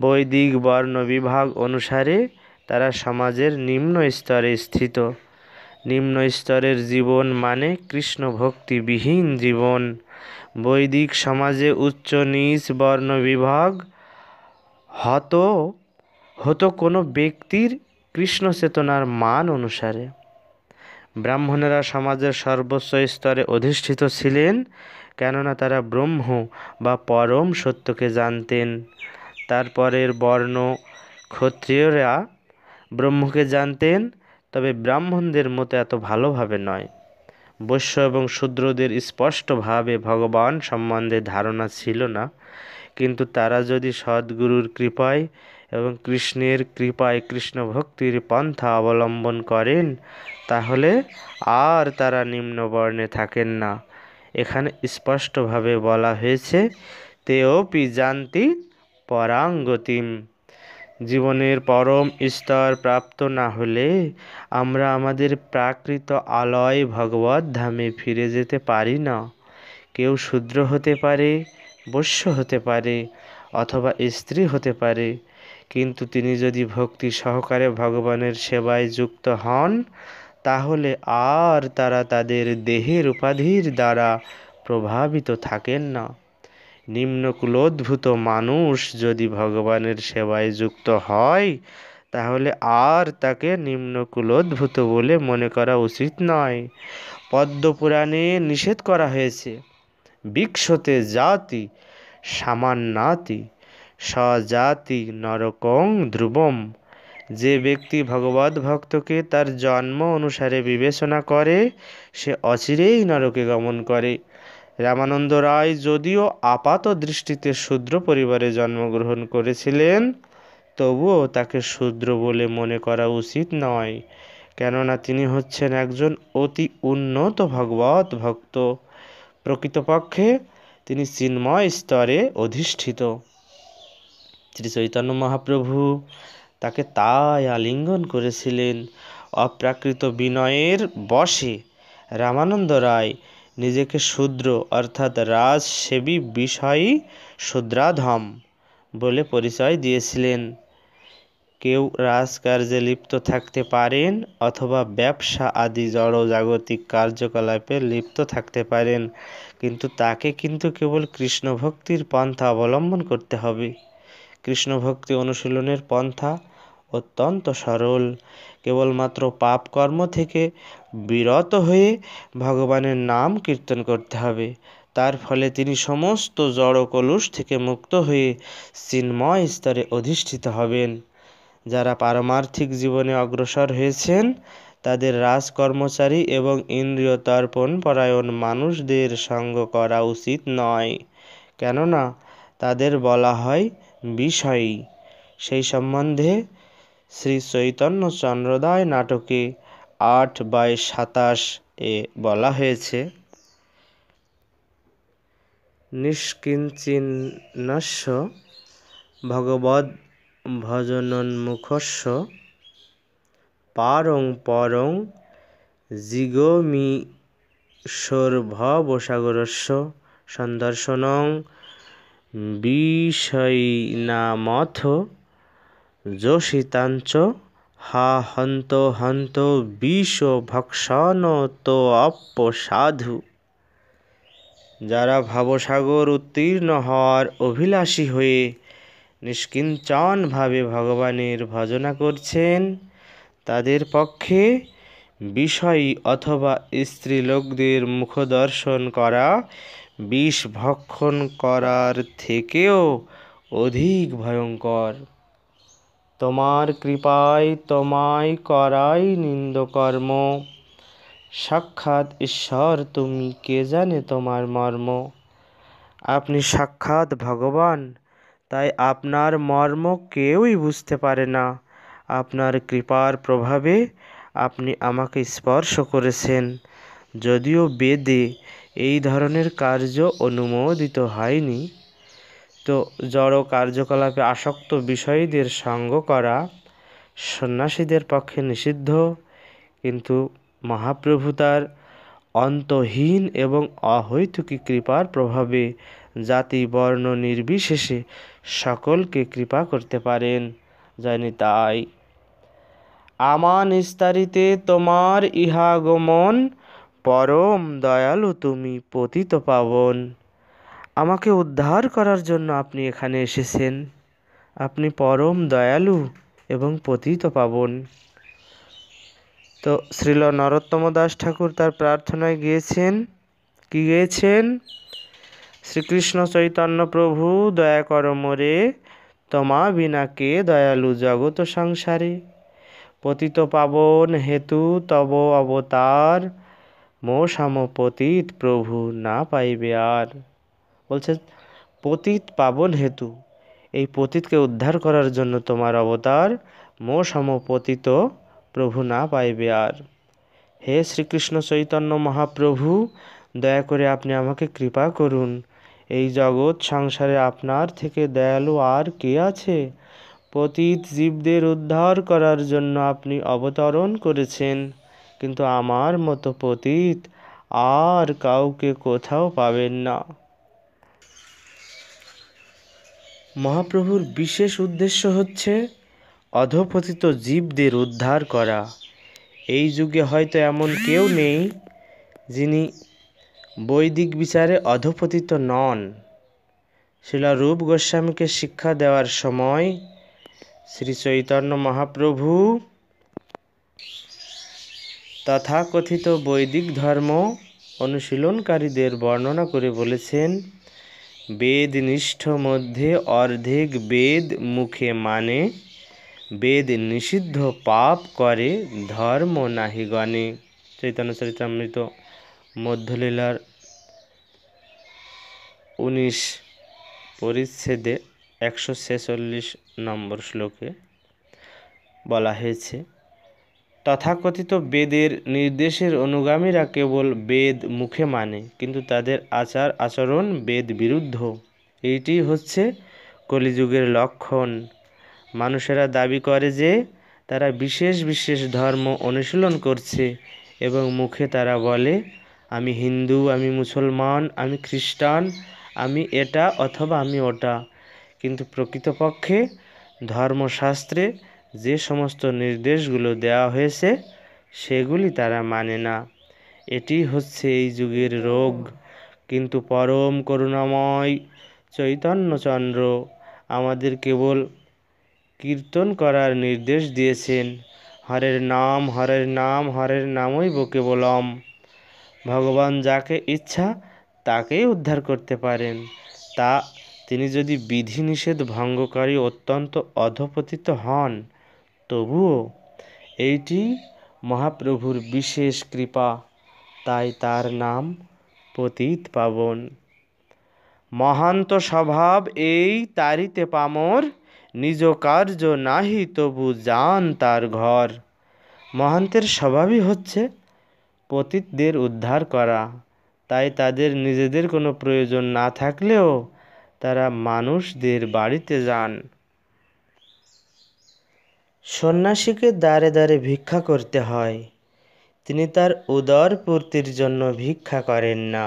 বৈদিক বর্ণ বিভাগ অনুসারে তারা সমাজের নিম্ন স্তরে স্থিত। নিম্ন স্তরের জীবন মানে কৃষ্ণ ভক্তিবিহীন জীবন। বৈদিক সমাজে উচ্চ নীচ বর্ণ বিভাগ হতো কোনো ব্যক্তির কৃষ্ণ চেতনার মান অনুসারে। ব্রাহ্মণেরা সমাজের সর্বোচ্চ স্তরে অধিষ্ঠিত ছিলেন, কেননা তারা ব্রহ্ম বা পরম সত্যকে জানতেন। তারপরের বর্ণ ক্ষত্রিয়রা ব্রহ্মকে জানতেন, তবে ব্রাহ্মণদের মতো এত ভালোভাবে নয়। বৈশ্য এবং শূদ্রদের স্পষ্টভাবে ভগবান সম্বন্ধে ধারণা ছিল না, কিন্তু তারা যদি সদ্গুরুর কৃপায় এবং কৃষ্ণের কৃপায় কৃষ্ণ ভক্তির পন্থা অবলম্বন করেন, তাহলে আর তারা নিম্ন বর্ণে থাকেন না। এখানে স্পষ্টভাবে বলা হয়েছে, তেঅপি জানতি পরাং গতিম। জীবনের পরম স্তর প্রাপ্ত না হলে আমরা আমাদের প্রাকৃত আলয় ভগবত ধামে ফিরে যেতে পারি না। কেউ শূদ্র হতে পারে, বৈশ্য হতে পারে, অথবা স্ত্রী হতে পারে, কিন্তু তিনি যদি ভক্তি সহকারে ভগবানের সেবায় যুক্ত হন তাহলে আর তারা তাদের দেহের উপাধির দ্বারা প্রভাবিত থাকেন না। নিম্নকুলোদ্ভূত মানুষ যদি ভগবানের সেবায় যুক্ত হয় তাহলে আর তাকে নিম্নকুলোদ্ভূত বলে মনে করা উচিত নয়। পদ্মপুরাণে নিষেধ করা হয়েছে, বিক্ষতে জাতি সামান্যাতি স্বজাতি নরকং ধ্রুবম। যে ব্যক্তি ভগবদ্ ভক্তকে তার জন্ম অনুসারে বিবেচনা করে সে অচিরেই নরকে গমন করে। রামানন্দ রায় যদিও আপাত দৃষ্টিতে শূদ্র পরিবারে জন্মগ্রহণ করেছিলেন, তবুও তাকে শূদ্র বলে মনে করা উচিত নয়, কেননা তিনি হচ্ছেন একজন অতি উন্নত ভগবৎ ভক্ত। প্রকৃতপক্ষে তিনি চিন্ময় স্তরে অধিষ্ঠিত। শ্রী চৈতন্য মহাপ্রভু তাকে তাই আলিঙ্গন করেছিলেন। অপ্রাকৃত বিনয়ের বশে রামানন্দ রায় নিজেকে শূদ্র অর্থাৎ রাজসেবী বিষয়ী শূদ্রাধম বলে পরিচয় দিয়েছিলেন। কেউ রাজকার্যে লিপ্ত থাকতে পারেন অথবা ব্যবসা আদি জড়জাগতিক কার্যকলাপে লিপ্ত থাকতে পারেন, কিন্তু তাকে কেবল কৃষ্ণভক্তির পন্থা অবলম্বন করতে হবে। কৃষ্ণভক্তি অনুশীলনের পন্থা অত্যন্ত সরল। কেবলমাত্র পাপ কর্ম থেকে বিরত হয়ে ভগবানের নাম কীর্তন করতে হবে। তার ফলে তিনি সমস্ত জড় কলুষ থেকে মুক্ত হয়ে চিন্ময় স্তরে অধিষ্ঠিত হবেন। যারা পারমার্থিক জীবনে অগ্রসর হয়েছেন তাদের রাজকর্মচারী এবং ইন্দ্রিয় তর্পণ পরায়ণ মানুষদের সঙ্গ করা উচিত নয়, কেননা তাদের বলা হয় বিষয়ী। সেই সম্বন্ধে শ্রী চৈতন্য চন্দ্রোদয় নাটকে 8/27 বলা হয়েছে, নিষ্কিঞ্চিন্নস্য ভগবদ্ ভজনোন্মুখস্য পারং পরং জিগমিষোর্ভবসাগরস্য সন্দর্শনং বিষয়িনামথ যোষিতাঞ্চ হা হন্ত হন্ত বিষভক্ষণতোऽপ্যসাধু। যারা ভবসাগর উত্তীর্ণ হওয়ার অভিলাষী হয়ে নিষ্কিঞ্চনভাবে ভগবানের ভজনা করছেন তাদের পক্ষে বিষয়ী অথবা স্ত্রীলোকদের মুখদর্শন করা বিষ ভক্ষণ করার থেকেও অধিক ভয়ঙ্কর। তোমার কৃপায় তোমায় করাই নিন্দকর্ম, সাক্ষাৎ ঈশ্বর তুমি, কে জানে তোমার মর্ম। আপনি সাক্ষাৎ ভগবান, তাই আপনার মর্ম কেউই বুঝতে পারে না। আপনার কৃপার প্রভাবে আপনি আমাকে স্পর্শ করেছেন। যদিও বেদে এই ধরনের কার্য অনুমোদিত হয়নি, তো জড় কার্যকলাপে আসক্ত বিষয়ীদের সঙ্গ করা সন্ন্যাসীদের পক্ষে নিষিদ্ধ, কিন্তু মহাপ্রভু তার অন্তহীন এবং অহৈতুকী কৃপার প্রভাবে জাতি বর্ণ নির্বিশেষে সকলকে কৃপা করতে পারেন। জানি তাই আমান নিস্তারিতে তোমার ইহাগমন, পরম দয়ালু তুমি পতিত পাবন। আমাকে উদ্ধার করার জন্য আপনি এখানে এসেছেন। আপনি পরম দয়ালু এবং পতিত পাবন। তো শ্রীল নরোত্তম দাস ঠাকুর তার প্রার্থনায় গিয়েছেন, কি গিয়েছেন? শ্রীকৃষ্ণ চৈতন্য প্রভু দয়া কর মোরে, তোমা বিনা কে দয়ালু জগত সংসারে। পতিত পাবন হেতু তব অবতার, মো সম পতিত প্রভু না পাইবে আর। বলছে পতিত পাবন হেতু, এই পতিতকে উদ্ধার করার জন্য তোমার অবতার, মো সম পতিত প্রভু না পাইবে আর। হে শ্রীকৃষ্ণ চৈতন্য মহাপ্রভু, দয়া করে আপনি আমাকে কৃপা করুন। এই জগৎ সংসারে আপনার থেকে দয়ালু আর কে আছে? পতিত জীবদের উদ্ধার করার জন্য আপনি অবতরণ করেছেন, কিন্তু আমার মতো পতিত আর কাউকে কোথাও পাবেন না। মহাপ্রভুর বিশেষ উদ্দেশ্য হচ্ছে অধঃপতিত জীবদের উদ্ধার করা। এই যুগে হয়তো এমন কেউ নেই যিনি বৈদিক বিচারে অধঃপতিত নন। শিলা রূপ গোস্বামীকে শিক্ষা দেওয়ার সময় শ্রী চৈতন্য মহাপ্রভু তথাকথিত বৈদিক ধর্ম অনুশীলনকারীদের বর্ণনা করে বলেছেন, বেদনিষ্ঠ মধ্যে অর্ধেক বেদ মুখে মানে, বেদ নিষিদ্ধ পাপ করে ধর্ম নাহি গণে। চৈতন্য চরিতামৃত মধ্যলীলার 19 পরিচ্ছেদে 146 নম্বর শ্লোকে বলা হয়েছে, তথাকথিত বেদের নির্দেশের অনুগামীরা কেবল বেদ মুখে মানে, কিন্তু তাদের আচার আচরণ বেদ বিরুদ্ধ। এইটি হচ্ছে কলিযুগের লক্ষণ। মানুষেরা দাবি করে যে তারা বিশেষ বিশেষ ধর্ম অনুশীলন করছে এবং মুখে তারা বলে, আমি হিন্দু, আমি মুসলমান, আমি খ্রিস্টান, আমি এটা অথবা আমি ওটা। কিন্তু প্রকৃতপক্ষে ধর্মশাস্ত্রে যে সমস্ত নির্দেশগুলো দেওয়া হয়েছে সেগুলি তারা মানে না। এটি হচ্ছে এই যুগের রোগ। কিন্তু পরম করুণাময় চৈতন্যচন্দ্র আমাদের কেবল কীর্তন করার নির্দেশ দিয়েছেন। হরের নাম, হরের নাম, হরের নামই কেবলম। ভগবান যাকে ইচ্ছা তাকেই উদ্ধার করতে পারেন। তা তিনি যদি বিধিনিষেধ ভঙ্গকারী অত্যন্ত অধঃপতিত হন, তবুও এইটি মহাপ্রভুর বিশেষ কৃপা, তাই তার নাম পতিত পাবন। মহান্ত স্বভাব এই তারিতে পামর, নিজ কার্য নাহি তবু যান তার ঘর। মহান্তের স্বভাবই হচ্ছে পতিতদের উদ্ধার করা, তাই তাদের নিজেদের কোনো প্রয়োজন না থাকলেও তারা মানুষদের বাড়িতে যান। সন্ন্যাসীকে দ্বারে দ্বারে ভিক্ষা করতে হয়, তিনি তার উদর পূর্তির জন্য ভিক্ষা করেন না।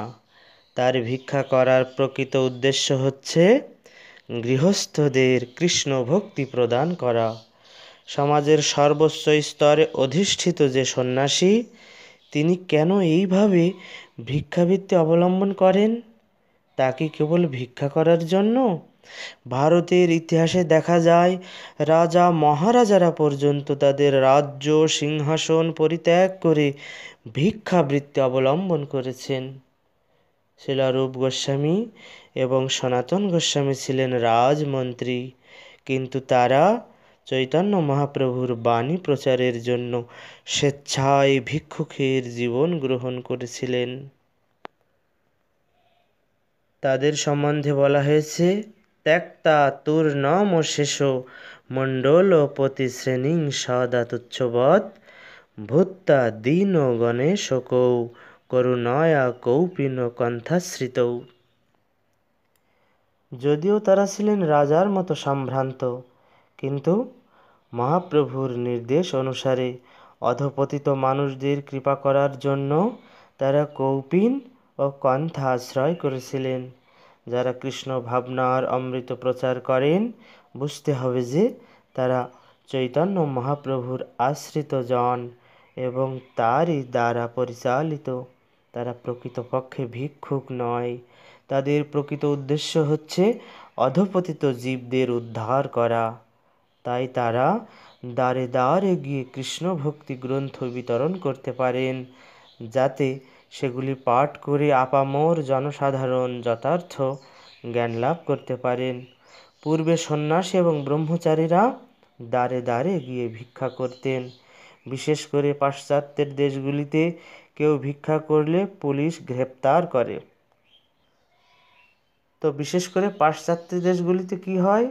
তার ভিক্ষা করার প্রকৃত উদ্দেশ্য হচ্ছে গৃহস্থদের কৃষ্ণ ভক্তি প্রদান করা। সমাজের সর্বোচ্চ স্তরে অধিষ্ঠিত যে সন্ন্যাসী, তিনি কেন এইভাবে ভিক্ষাবৃত্তি অবলম্বন করেন? তা কি কেবল ভিক্ষা করার জন্য? ভারতের ইতিহাসে দেখা যায়, রাজা মহারাজারা পর্যন্ত তাদের রাজ্য সিংহাসন পরিত্যাগ করে ভিক্ষাবৃত্তি অবলম্বন করেছেন। শিলারূপ গোস্বামী এবং সনাতন গোস্বামী ছিলেন রাজমন্ত্রী, কিন্তু তারা চৈতন্য মহাপ্রভুর বাণী প্রচারের জন্য স্বেচ্ছায় ভিক্ষুকের জীবন গ্রহণ করেছিলেন। তাদের সম্বন্ধে বলা হয়েছে, ত্যক্তা তুর নম শেষ মণ্ডলপতি শ্রেণীং সদা তুচ্ছবৎ, ভূত্তা দীন গণেশকৌ করুণয়া কৌপিন কণ্ঠাশ্রিতৌ। যদিও তারা ছিলেন রাজার মতো সম্ভ্রান্ত, কিন্তু মহাপ্রভুর নির্দেশ অনুসারে অধঃপতিত মানুষদের কৃপা করার জন্য তারা কৌপিন ও কণ্ঠা আশ্রয় করেছিলেন। যারা কৃষ্ণ ভাবনার অমৃত প্রচার করেন, বুঝতে হবে যে তারা চৈতন্য মহাপ্রভুর আশ্রিত জন এবং তারই দ্বারা পরিচালিত। তারা প্রকৃতপক্ষে ভিক্ষুক নয়। তাদের প্রকৃত উদ্দেশ্য হচ্ছে অধঃপতিত জীবদের উদ্ধার করা। তাই তারা দ্বারে দ্বারে গিয়ে কৃষ্ণ ভক্তি গ্রন্থ বিতরণ করতে পারেন, যাতে সেগুলি পাঠ করে আপামর জনসাধারণ যথার্থ জ্ঞান লাভ করতে পারেন। পূর্বে সন্ন্যাসী এবং ব্রহ্মচারীরা দ্বারে দ্বারে গিয়ে ভিক্ষা করতেন। বিশেষ করে পাশ্চাত্যের দেশগুলিতে কেউ ভিক্ষা করলে পুলিশ গ্রেপ্তার করে। তো বিশেষ করে পাশ্চাত্য দেশগুলিতে কি হয়?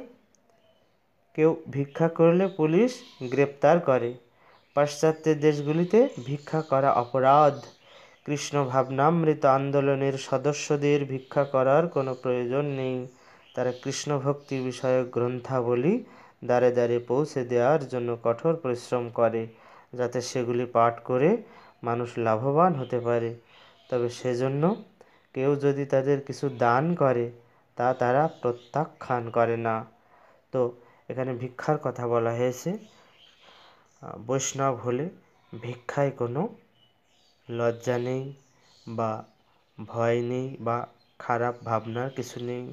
কেউ ভিক্ষা করলে পুলিশ গ্রেপ্তার করে। পাশ্চাত্যের দেশগুলিতে ভিক্ষা করা অপরাধ। কৃষ্ণ ভাবনামৃত আন্দোলনের সদস্যদের ভিক্ষা করার কোনো প্রয়োজন নেই। তারা কৃষ্ণ ভক্তি বিষয়ক গ্রন্থাবলী দ্বারে দ্বারে পৌঁছে দেওয়ার জন্য কঠোর পরিশ্রম করে, যাতে সেগুলি পাঠ করে মানুষ লাভবান হতে পারে। তবে সেজন্য কেউ যদি তাদের কিছু দান করে, তা তারা প্রত্যাখ্যান করে না। তো এখানে ভিক্ষার কথা বলা হয়েছে। বৈষ্ণব হলে ভিক্ষায় কোনো লজ্জা নেই বা ভয় নেই বা খারাপ ভাবনার কিছু নেই।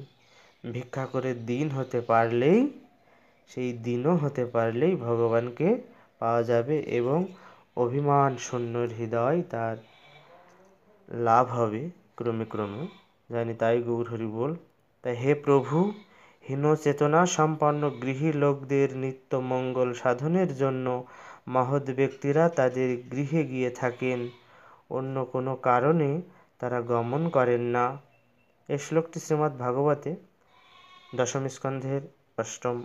ভিক্ষা করে দিন হতে পারলেই, সেই দিনও হতে পারলেই ভগবানকে পাওয়া যাবে এবং অভিমান শূন্য হৃদয় তার লাভ হবে ক্রমে ক্রমে। জানি তাই গৌর হরি বল। তাই হে প্রভু, হীন চেতনা সম্পন্ন গৃহী লোকদের নিত্য মঙ্গল সাধনের জন্য মহৎ ব্যক্তিরা তাদের গৃহে গিয়ে থাকেন, অন্য কোনো কারণে তারা গমন করেন না। এই শ্লোকটি শ্রীমদ্ ভাগবতে দশম স্কন্ধের অষ্টম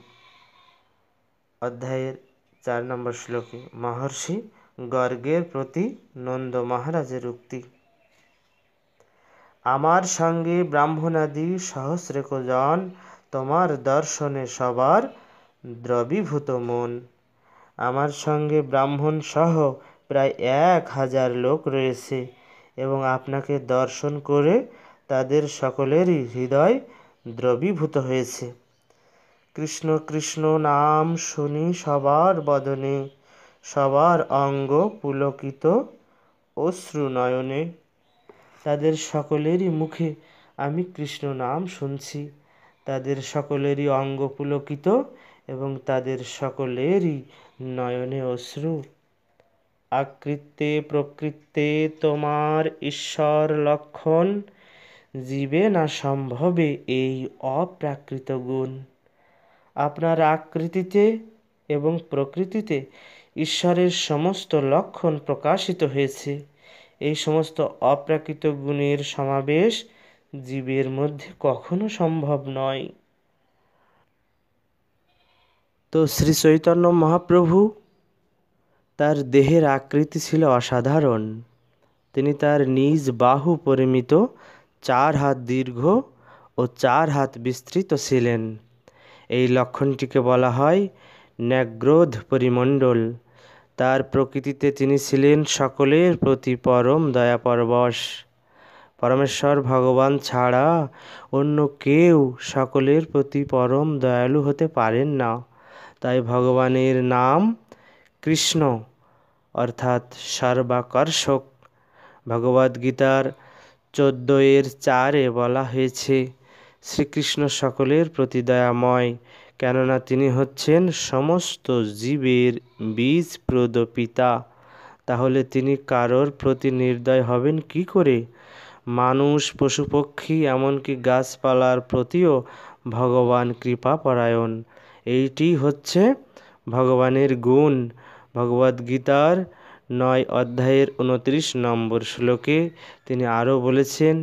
অধ্যায়ের 4 নম্বর শ্লোকে মহর্ষি গর্গের প্রতি নন্দ মহারাজের উক্তি। আমার সঙ্গে ব্রাহ্মণাদি সহস্রেক জন, তোমার দর্শনে সবার দ্রবীভূত মন। আমার সঙ্গে ব্রাহ্মণ সহ প্রায় 1000 লোক রয়েছে এবং আপনাকে দর্শন করে তাদের সকলেরই হৃদয় দ্রবীভূত হয়েছে। কৃষ্ণ কৃষ্ণ নাম শুনি সবার বদনে, সবার অঙ্গ পুলকিত অশ্রু নয়নে। তাদের সকলেরই মুখে আমি কৃষ্ণ নাম শুনছি, তাদের সকলেরই অঙ্গ পুলকিত এবং তাদের সকলেরই নয়নে অশ্রু। আকৃত্যে প্রকৃত্যে তোমার ঈশ্বর লক্ষণ, জীবে না সম্ভবে এই অপ্রাকৃত গুণ। আপনার আকৃতিতে এবং প্রকৃতিতে ঈশ্বরের সমস্ত লক্ষণ প্রকাশিত হয়েছে। এই সমস্ত অপ্রাকৃত গুণের সমাবেশ জীবের মধ্যে কখনো সম্ভব নয়। তো শ্রী চৈতন্য মহাপ্রভু, তার দেহের আকৃতি ছিল অসাধারণ। তিনি তার নিজ বাহু পরিমিত 4 হাত দীর্ঘ ও 4 হাত বিস্তৃত ছিলেন। এই লক্ষণটিকে বলা হয় ন্যাগ্রোধ পরিমণ্ডল। তার প্রকৃতিতে তিনি ছিলেন সকলের প্রতি পরম দয়াপরবশ। পরমেশ্বর ভগবান ছাড়া অন্য কেউ সকলের প্রতি পরম দয়ালু হতে পারেন না। তাই ভগবানের নাম কৃষ্ণ, অর্থাৎ সর্বাকর্ষক। ভগবদ্গীতার 14:4 বলা হয়েছে, শ্রীকৃষ্ণ সকলের প্রতি দয়াময়, কেননা তিনি হচ্ছেন সমস্ত জীবের বীজপ্রদ পিতা। তাহলে তিনি কারোর প্রতি নির্দয় হবেন কি করে? মানুষ, পশুপক্ষী, এমনকি গাছপালার প্রতিও ভগবান কৃপাপরায়ণ। এইটি হচ্ছে ভগবানের গুণ। ভগবদ্গীতার 9 অধ্যায়ের 29 নম্বর শ্লোকে তিনি আরও বলেছেন,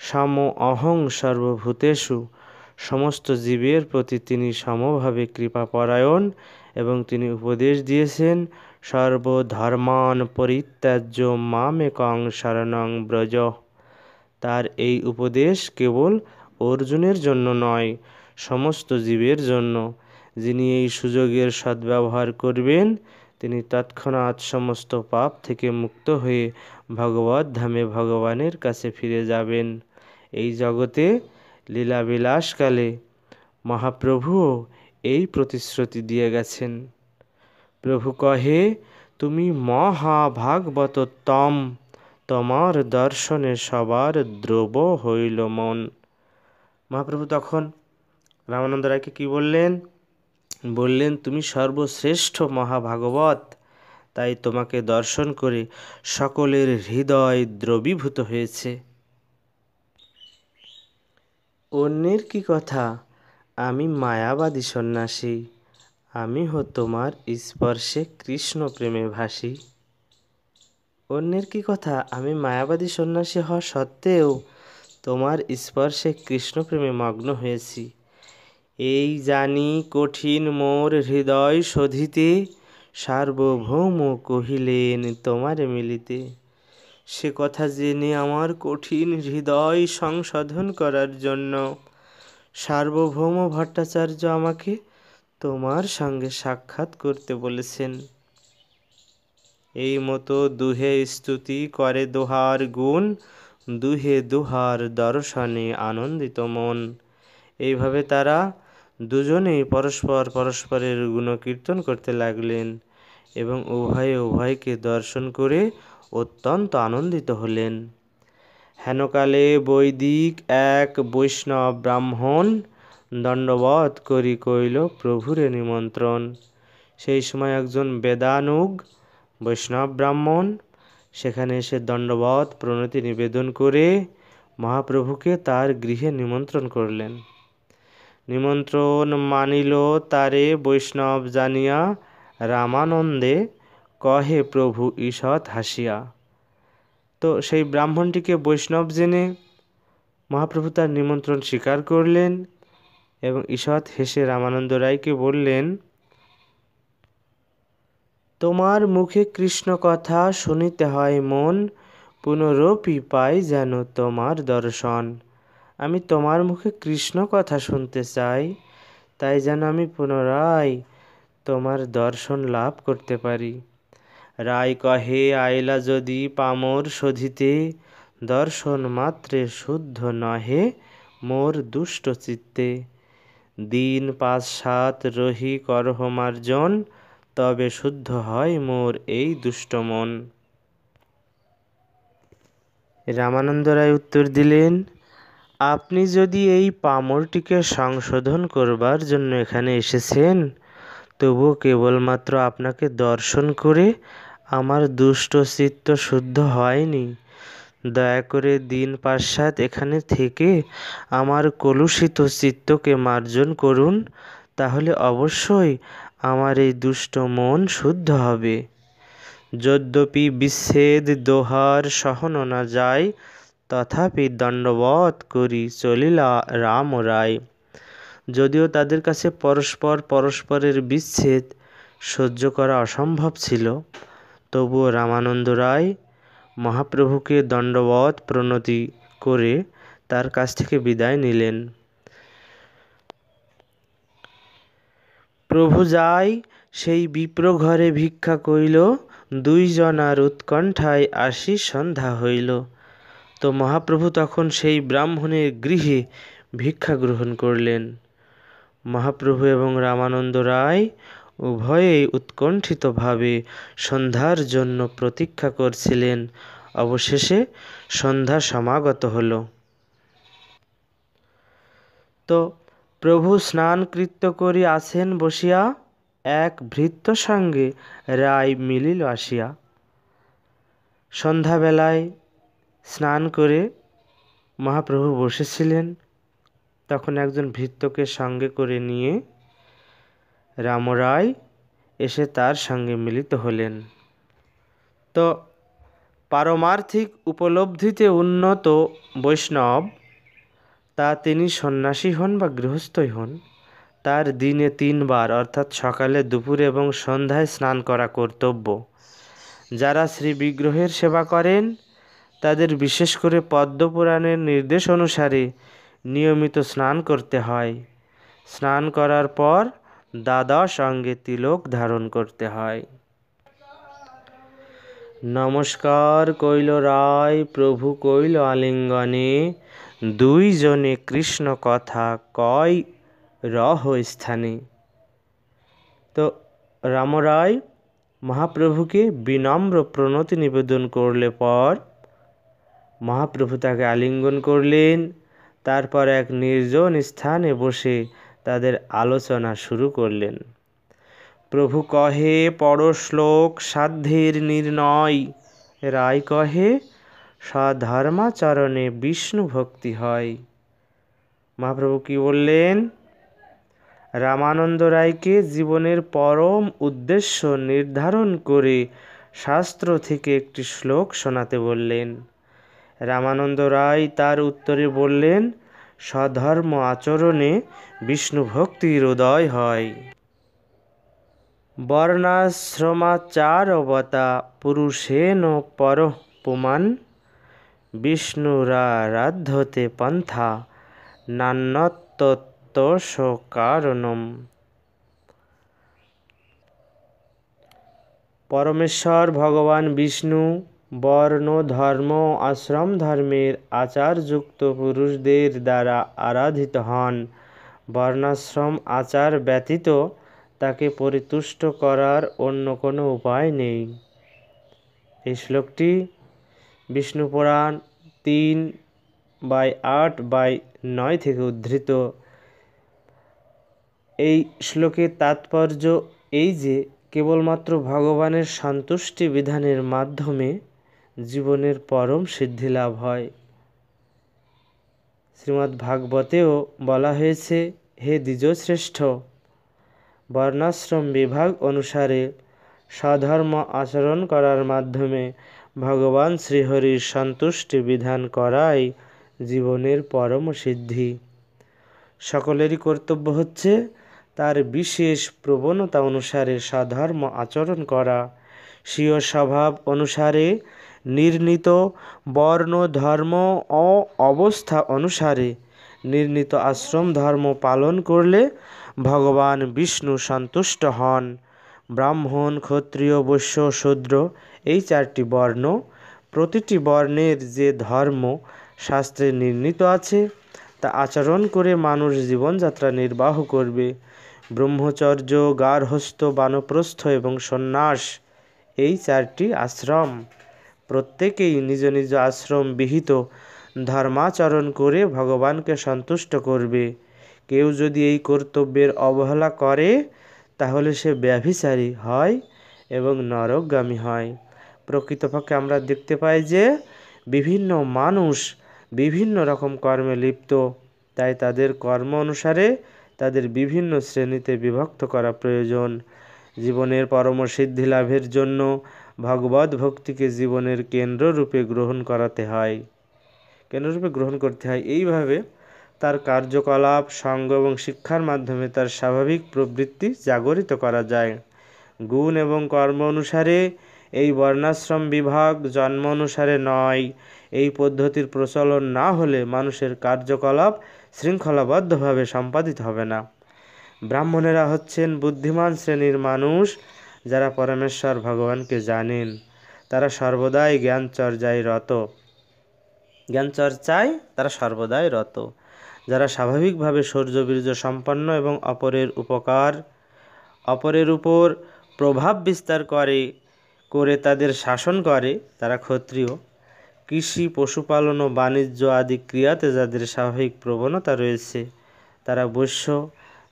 সম অহং সর্বভূতেষু। সমস্ত জীবের প্রতি তিনি সমভাবে কৃপাপরায়ণ এবং তিনি উপদেশ দিয়েছেন, সর্বধর্মান পরিত্যাজ্য মামেকং শরণং ব্রজ। তার এই উপদেশ কেবল অর্জুনের জন্য নয়, সমস্ত জীবের জন্য। যিনি এই সুযোগের সদ্ব্যবহার করবেন, তিনি তৎক্ষণাৎ সমস্ত পাপ থেকে মুক্ত হয়ে ভগবত ধামে ভগবানের কাছে ফিরে যাবেন। এই জগতে লীলাবিলাসকালে মহাপ্রভুও এই প্রতিশ্রুতি দিয়ে গেছেন। প্রভু কহে, তুমি মহাভাগবতোত্তম, তোমার দর্শনে সবার দ্রব হইল মন। মহাপ্রভু তখন রামানন্দ রায়কে কি বললেন? বললেন, তুমি সর্বশ্রেষ্ঠ মহাভাগবত, তাই তোমাকে দর্শন করে সকলের হৃদয় দ্রবীভূত হয়েছে। অন্যের কি কথা, আমি মায়াবাদী সন্ন্যাসী, আমি তোমার স্পর্শে কৃষ্ণ প্রেমে ভাসি। অন্যের কি কথা, আমি মায়াবাদী সন্ন্যাসী হওয়া সত্ত্বেও তোমার স্পর্শে কৃষ্ণ প্রেমে মগ্ন হয়েছি। এই জানি কঠিন মোর হৃদয় শোধিতে, সার্বভৌম কহিলেন তোমারে মিলিতে। সে কথা জেনে আমার কঠিন হৃদয় সংশোধন করার জন্য সার্বভৌম ভট্টাচার্য আমাকে তোমার সঙ্গে সাক্ষাৎ করতে বলেছেন। এই মতো দুহে স্তুতি করে দোহার গুণ, দুহে দোহার দর্শনে আনন্দিত মন। এইভাবে তারা দুজনেই পরস্পরের গুণকীর্তন করতে লাগলেন এবং উভয়ে উভয়কে দর্শন করে অত্যন্ত আনন্দিত হলেন। হেনকালে বৈদিক এক বৈষ্ণব ব্রাহ্মণ দণ্ডবৎ করি কইল প্রভুরে নিমন্ত্রণ। সেই সময় একজন বেদানুগ বৈষ্ণব ব্রাহ্মণ সেখানে এসে দণ্ডবৎ প্রণতি নিবেদন করে মহাপ্রভুকে তার গৃহে নিমন্ত্রণ করলেন। নিমন্ত্রণ মানিল তারে বৈষ্ণব জানিয়া, রামানন্দে কহে প্রভু ঈষৎ হাসিয়া। তো সেই ব্রাহ্মণটিকে বৈষ্ণব জেনে মহাপ্রভু তার নিমন্ত্রণ স্বীকার করলেন এবং ঈষৎ হেসে রামানন্দ রায়কে বললেন, তোমার মুখে কৃষ্ণ কথা শুনিতে হয় মন, পুনরপি পাই যেন তোমার দর্শন। আমি তোমার মুখে কৃষ্ণ কথা শুনতে চাই, তাই যেন আমি পুনরায় তোমার দর্শন লাভ করতে পারি। রায় কহে আইলা যদি পামর শোধিতে, দর্শন মাত্রে শুদ্ধ নহে মোর দুষ্ট চিত্তে। দিন ৫-৭ রহি করহ মার্জন, তবে শুদ্ধ হয় মোর এই দুষ্ট মন। রামানন্দ রায় উত্তর দিলেন, আপনি যদি এই পামরটিকে সংশোধন করবার জন্য এখানে এসেছেন, তবুও কেবলমাত্র আপনাকে দর্শন করে আমার দুষ্ট চিত্ত শুদ্ধ হয়নি। দয়া করে দিন ৫-৭ এখানে থেকে আমার কলুষিত চিত্তকে মার্জন করুন, তাহলে অবশ্যই আমার এই দুষ্ট মন শুদ্ধ হবে। যদ্যপি বিচ্ছেদ দোহার সহন না যায়, তথাপি দণ্ডবৎ করি চলিলা রাম রায়। যদিও তাদের কাছে পরস্পরের বিচ্ছেদ সহ্য করা অসম্ভব ছিল, তবুও রামানন্দ রায় মহাপ্রভুকে দণ্ডবৎ প্রণতি করে তার কাছ থেকে বিদায় নিলেন। প্রভু যায় সেই বিপ্র ঘরে ভিক্ষা কইল, দুইজনার উৎকণ্ঠায় আসি সন্ধ্যা হইল। তো মহাপ্রভু তখন সেই ব্রাহ্মণের গৃহে ভিক্ষা গ্রহণ করলেন। মহাপ্রভু এবং রামানন্দ রায় উভয়েই উৎকণ্ঠিতভাবে সন্ধ্যার জন্য প্রতীক্ষা করছিলেন। অবশেষে সন্ধ্যা সমাগত হল। তো প্রভু স্নানকৃত্য করি আছেন বসিয়া, এক ভৃত্য সঙ্গে রায় মিলিল আসিয়া। সন্ধ্যাবেলায় স্নান করে মহাপ্রভু বসেছিলেন, তখন একজন ভৃত্যকে সঙ্গে করে নিয়ে রামরায় এসে তার সঙ্গে মিলিত হলেন। তো পারমার্থিক উপলব্ধিতে উন্নত বৈষ্ণব, তা তিনি সন্ন্যাসী হন বা গৃহস্থই হন, তার দিনে 3 বার অর্থাৎ সকালে, দুপুরে এবং সন্ধ্যায় স্নান করা কর্তব্য। যারা শ্রী বিগ্রহের সেবা করেন তাদের বিশেষ করে পদ্মপুরাণের নির্দেশ অনুসারে নিয়মিত স্নান করতে হয়। স্নান করার পর দ্বাদশ অঙ্গে তিলক ধারণ করতে হয়। নমস্কার কইল রায় প্রভু কইল আলিঙ্গনে, দুইজনে কৃষ্ণ কথা কয় রহ স্থানে। তো রামরায় মহাপ্রভুকে বিনম্র প্রণতি নিবেদন করলে পর মহাপ্রভু তাকে আলিঙ্গন করলেন। তারপর এক নির্জন স্থানে বসে তাদের আলোচনা শুরু করলেন। প্রভু কহে পড় শ্লোক সাধ্যের নির্ণয়, রায় কহে স্বধর্মাচরণে বিষ্ণু ভক্তি হয়। মহাপ্রভু কি বললেন? রামানন্দ রায়কে জীবনের পরম উদ্দেশ্য নির্ধারণ করে শাস্ত্র থেকে একটি শ্লোক শোনাতে বললেন। রামানন্দ রায় তার উত্তরে বললেন, স্বধর্ম আচরণে বিষ্ণু ভক্তির উদয় হয়। বর্ণাশ্রমাচারবতা পুরুষেণ পরঃ পুমাन्, বিষ্ণুরারাধ্যতে পন্থা নান্যতত্ত্বস্য কারণম। পরমেশ্বর ভগবান বিষ্ণু বর্ণ ধর্ম আশ্রম ধর্মের আচারযুক্ত পুরুষদের দ্বারা আরাধিত হন। বর্ণাশ্রম আচার ব্যতীত তাকে পরিতুষ্ট করার অন্য কোনো উপায় নেই। এই শ্লোকটি বিষ্ণু পুরাণ 3/8/9 থেকে উদ্ধৃত। এই শ্লোকের তাৎপর্য এই যে কেবলমাত্র ভগবানের সন্তুষ্টি বিধানের মাধ্যমে জীবনের পরম সিদ্ধি লাভ হয়। শ্রীমদ্ ভাগবতেও বলা হয়েছে, হে দ্বিজশ্রেষ্ঠ, বর্ণাশ্রম বিভাগ অনুসারে স্বধর্ম আচরণ করার মাধ্যমে ভগবান শ্রীহরির সন্তুষ্টি বিধান করাই জীবনের পরম সিদ্ধি। সকলেরই কর্তব্য হচ্ছে তার বিশেষ প্রবণতা অনুসারে স্বধর্ম আচরণ করা, স্বীয় স্বভাব অনুসারে নির্ণীত বর্ণ ধর্ম ও অবস্থা অনুসারে নির্ণীত আশ্রম ধর্ম পালন করলে ভগবান বিষ্ণু সন্তুষ্ট হন। ব্রাহ্মণ, ক্ষত্রিয়, বৈশ্য, শূদ্র এই 4টি বর্ণ, প্রতিটি বর্ণের যে ধর্ম শাস্ত্রে নির্ণীত আছে তা আচরণ করে মানুষ জীবনযাত্রা নির্বাহ করবে। ব্রহ্মচর্য, গার্হস্থ্য, বানপ্রস্থ এবং সন্ন্যাস এই 4টি আশ্রম। প্রত্যেকেই নিজ নিজ আশ্রম বিহিত ধর্মাচরণ করে ভগবানকে সন্তুষ্ট করবে। কেউ যদি এই কর্তব্যের অবহেলা করে তাহলে সে ব্যভিচারী হয় এবং নরকগামী হয়। প্রকৃতপক্ষে আমরা দেখতে পাই যে বিভিন্ন মানুষ বিভিন্ন রকম কর্মে লিপ্ত, তাই তাদের কর্ম অনুসারে তাদের বিভিন্ন শ্রেণীতে বিভক্ত করা প্রয়োজন। জীবনের পরম সিদ্ধি লাভের জন্য ভগবত ভক্তিকে জীবনের কেন্দ্ররূপে গ্রহণ করতে হয়। এইভাবে তার কার্যকলাপ, সঙ্গ এবং শিক্ষার মাধ্যমে তার স্বাভাবিক প্রবৃত্তি জাগরিত করা যায়। গুণ এবং কর্ম অনুসারে এই বর্ণাশ্রম বিভাগ জন্ম অনুসারে নয়। এই পদ্ধতির প্রচলন না হলে মানুষের কার্যকলাপ শৃঙ্খলাবদ্ধভাবে সম্পাদিত হবে না। ব্রাহ্মণেরা হচ্ছেন বুদ্ধিমান শ্রেণীর মানুষ, যারা পরমেশ্বর ভগবানকে জানেন। তারা সর্বদাই জ্ঞানচর্চায় রত। যারা স্বাভাবিকভাবে শৌর্যবীর্য সম্পন্ন এবং অপরের উপর প্রভাব বিস্তার করে তাদের শাসন করে, তারা ক্ষত্রিয়। কৃষি, পশুপালন ও বাণিজ্য আদি ক্রিয়াতে যাদের স্বাভাবিক প্রবণতা রয়েছে তারা বৈশ্য।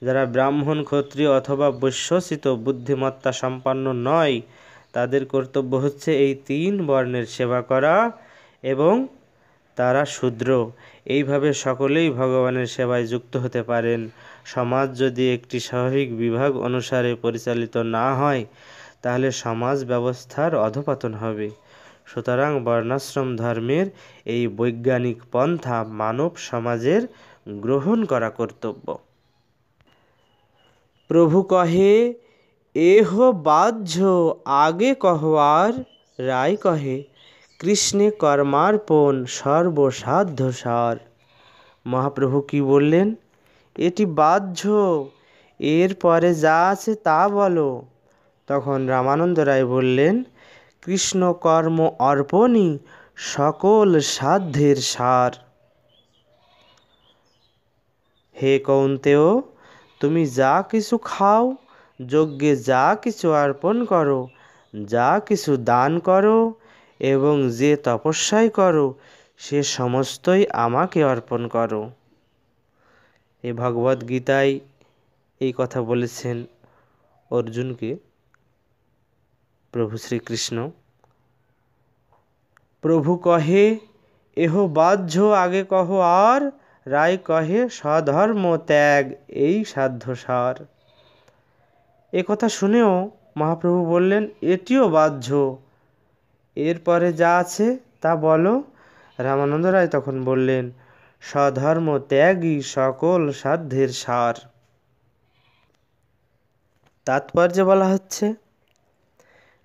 যারা ব্রাহ্মণ, ক্ষত্রিয় অথবা বৈশ্যচিত বুদ্ধিমত্তা সম্পন্ন নয়, তাদের কর্তব্য হচ্ছে এই 3 বর্ণের সেবা করা এবং তারা শূদ্র। এইভাবে সকলেই ভগবানের সেবায় যুক্ত হতে পারেন। সমাজ যদি একটি স্বাভাবিক বিভাগ অনুসারে পরিচালিত না হয় তাহলে সমাজ ব্যবস্থার অধঃপতন হবে। সুতরাং বর্ণাশ্রম ধর্মের এই বৈজ্ঞানিক পন্থা মানব সমাজের গ্রহণ করা কর্তব্য। প্রভু কহে, এহ বাহ্য আগে কহবার, রায় কহে কৃষ্ণে কর্মার্পণ সর্বসাধ্য সার। মহাপ্রভু কি বললেন? এটি বাহ্য, এর পরে যা আছে তা বলো। তখন রামানন্দ রায় বললেন, কৃষ্ণ কর্ম অর্পণই সকল সাধ্যের সার। হে কৌন্তেয়, তুমি যা কিছু খাও, যজ্ঞে যা কিছু অর্পণ করো, যা কিছু দান করো এবং যে তপস্যাই করো, সে সমস্তই আমাকে অর্পণ করো। এই ভগবদ গীতায় এই কথা বলেছেন অর্জুনকে প্রভু শ্রীকৃষ্ণ। প্রভু কহে, এহ বাহ্য আগে কহ আর, রায় কহে স্বধর্ম ত্যাগ এই সাধ্য সার। এ কথা শুনেও মহাপ্রভু বললেন, এটিও বাহ্য, এরপরে যা আছে তা বলো। রামানন্দ রায় তখন বললেন, স্বধর্ম ত্যাগই সকল সাধ্যের সার। তাৎপর্যে বলা হচ্ছে,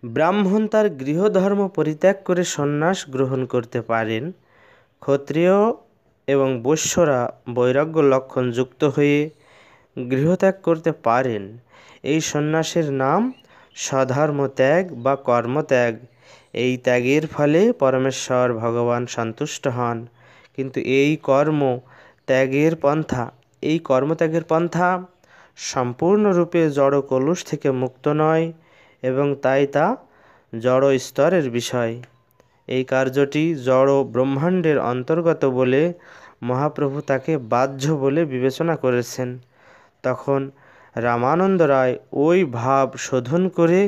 ব্রাহ্মণ তার গৃহধর্ম পরিত্যাগ করে সন্ন্যাস গ্রহণ করতে পারেন। ক্ষত্রিয় এবং বৈশ্যরা বৈরাগ্য লক্ষণ যুক্ত হয়ে গৃহত্যাগ করতে পারেন। এই সন্ন্যাসের নাম স্বধর্ম ত্যাগ বা কর্মত্যাগ। এই ত্যাগের ফলে পরমেশ্বর ভগবান সন্তুষ্ট হন। কিন্তু এই কর্ম ত্যাগের পন্থা এই কর্মত্যাগের পন্থা সম্পূর্ণরূপে জড় কলুষ থেকে মুক্ত নয় এবং তাই তা জড় স্তরের বিষয়। এই কার্যটি জড় ব্রহ্মাণ্ডের অন্তর্গত বলে মহাপ্রভু তাকে বাহ্য বলে বিবেচনা করেছেন। তখন রামানন্দ রায় ওই ভাব শোধন করে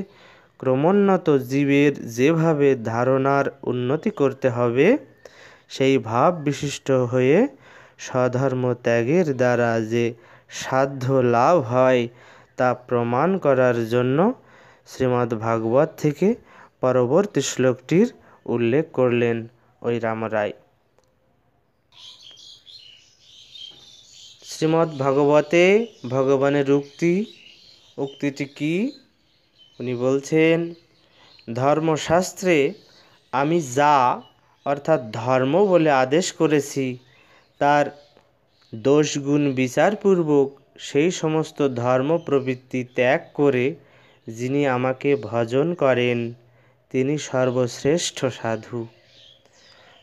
ক্রমোন্নত জীবের যেভাবে ধারণার উন্নতি করতে হবে সেই ভাব বিশিষ্ট হয়ে স্বধর্ম ত্যাগের দ্বারা যে সাধ্য লাভ হয় তা প্রমাণ করার জন্য শ্রীমদ্ ভাগবত থেকে পরবর্তী শ্লোকটির উল্লেখ করলেন ওই রামরায়। শ্রীমদ্ ভাগবতে ভগবানের উক্তিটি কি? উনি বলছেন, ধর্মশাস্ত্রে আমি যা অর্থাৎ ধর্ম বলে আদেশ করেছি তার দোষগুণ বিচারপূর্বক সেই সমস্ত ধর্ম প্রবৃত্তি ত্যাগ করে যিনি আমাকে ভজন করেন তিনি সর্বশ্রেষ্ঠ সাধু।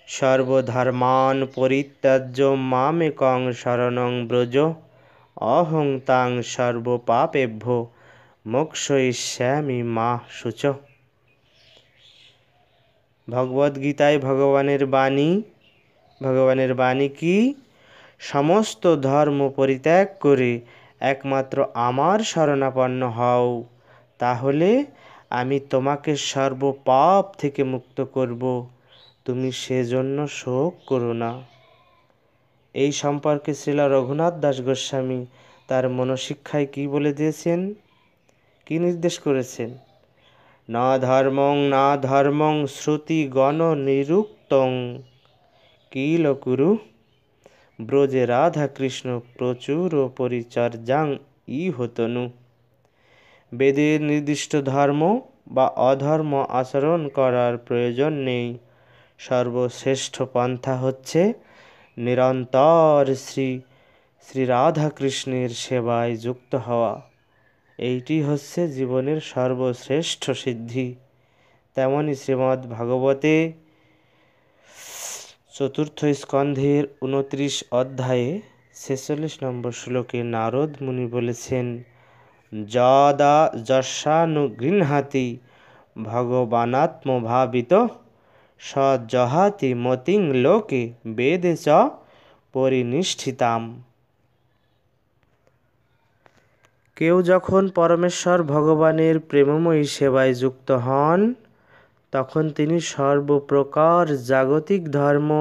সর্বধর্মান পরিত্যাজ্য মামেকং শরণং ব্রজ অহং তাং সর্বপাপেভ্যো মোক্ষয়িষ্যামি মা শুচ। ভগবদ্গীতায় ভগবানের বাণী কি? সমস্ত ধর্ম পরিত্যাগ করে একমাত্র আমার শরণাপন্ন হও, তাহলে আমি তোমাকে সর্বপাপ থেকে মুক্ত করব, তুমি সেজন্য শোক করো না। এই সম্পর্কে শ্রীল রঘুনাথ দাস গোস্বামী তার মনোশিক্ষায় কি বলে দিয়েছেন, কি নির্দেশ করেছেন? না ধর্মং শ্রুতি গণ নিরুক্তং কিল কুরু ব্রজে রাধা কৃষ্ণ প্রচুর পরিচর্যাং ইহতনু। বেদের নির্দিষ্ট ধর্ম বা অধর্ম আচরণ করার প্রয়োজন নেই। সর্বশ্রেষ্ঠ পন্থা হচ্ছে নিরন্তর শ্রী রাধাকৃষ্ণের সেবায় যুক্ত হওয়া। এইটি হচ্ছে জীবনের সর্বশ্রেষ্ঠ সিদ্ধি। তেমনি শ্রীমদ্ ভাগবতে 4th স্কন্ধের 29 অধ্যায়ে 46 নম্বর শ্লোকে নারদ মুনি বলেছেন, যদা যস্যানুগৃহ্ণাতি ভগবানাত্মভাবিত স জহাতি মতিং লোকে বেদে চ পরিনিষ্ঠিতাম। কেউ যখন পরমেশ্বর ভগবানের প্রেমময়ী সেবায় যুক্ত হন তখন তিনি সর্বপ্রকার জাগতিক ধর্ম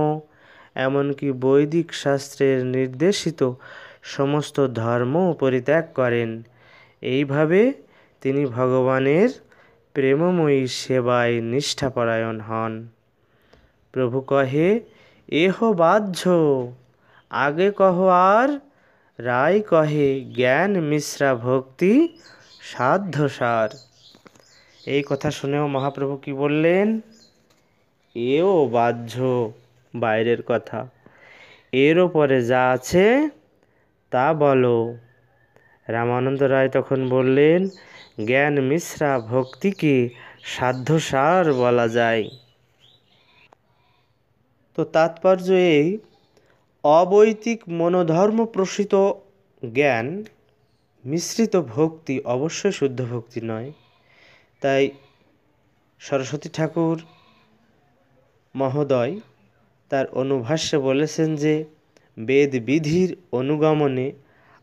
এমনকি বৈদিক শাস্ত্রের নির্দেশিত সমস্ত ধর্ম পরিত্যাগ করেন। এইভাবে তিনি ভগবানের প্রেমময়ী সেবায় নিষ্ঠাপরায়ণ হন। প্রভু কহে, এহ বাহ্য আগে কহ আর, রায় কহে জ্ঞান মিশ্রা ভক্তি সাধ্যসার। এই কথা শুনেও মহাপ্রভু কি বললেন? এও বাহ্য, বাইরের কথা, এর ওপরে যা আছে তা বলো। রামানন্দ রায় তখন বললেন, জ্ঞান মিশ্রা ভক্তিকে সাধ্যসার বলা যায়। তো তাৎপর্য এই, অবৈদিক মনোধর্ম প্রসূত জ্ঞান মিশ্রিত ভক্তি অবশ্যই শুদ্ধ ভক্তি নয়। তাই সরস্বতী ঠাকুর মহোদয় তার অনুভাষ্যে বলেছেন যে বেদ বিধির অনুগমনে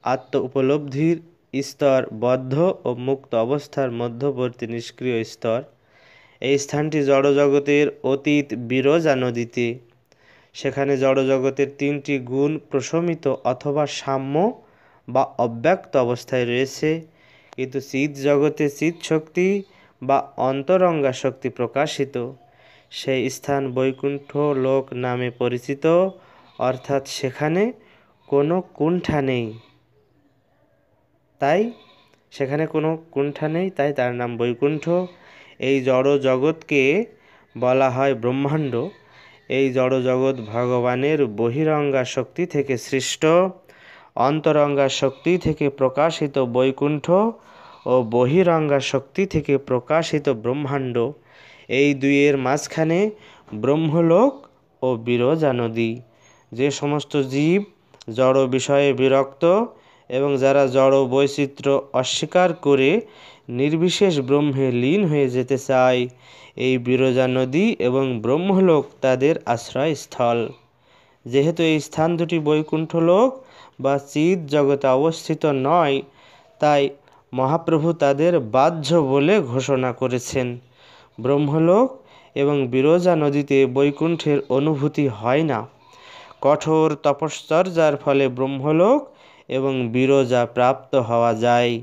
আত্ম উপলব্ধির স্তর বদ্ধ ও মুক্ত অবস্থার মধ্যবর্তী নিষ্ক্রিয় স্তর। এই স্থানটি জড়জগতের অতীত বিরজা নদীতে। সেখানে জড়জগতের 3টি গুণ প্রশমিত অথবা সাম্য বা অব্যক্ত অবস্থায় রয়েছে, কিন্তু চিৎ জগতে চিৎ শক্তি বা অন্তরঙ্গা শক্তি প্রকাশিত। সেই স্থান বৈকুণ্ঠ লোক নামে পরিচিত, অর্থাৎ সেখানে কোনো কুণ্ঠা নেই। তাই তার নাম বৈকুণ্ঠ। এই জড় জগৎকে বলা হয় ব্রহ্মাণ্ড। এই জড় জগৎ ভগবানের বহিরঙ্গা শক্তি থেকে সৃষ্ট। অন্তরঙ্গা শক্তি থেকে প্রকাশিত বৈকুণ্ঠ ও বহিরঙ্গা শক্তি থেকে প্রকাশিত ব্রহ্মাণ্ড, এই দুইয়ের মাঝখানে ব্রহ্মলোক ও বিরজা নদী। যে সমস্ত জীব জড় বিষয়ে বিরক্ত এবং যারা জড় বৈচিত্র্য অস্বীকার করে নির্বিশেষ ব্রহ্মে লীন হয়ে যেতে চায়, এই বিরজা নদী এবং ব্রহ্মলোক তাদের আশ্রয়স্থল। যেহেতু এই স্থান দুটি বৈকুণ্ঠলোক বা চিৎ জগতে অবস্থিত নয়, তাই মহাপ্রভু তাদের বাহ্য বলে ঘোষণা করেছেন। ব্রহ্মলোক এবং বিরজা নদীতে বৈকুণ্ঠের অনুভূতি হয় না। কঠোর তপশ্চর্যার ফলে ব্রহ্মলোক এবং বিরজা প্রাপ্ত হওয়া যায়,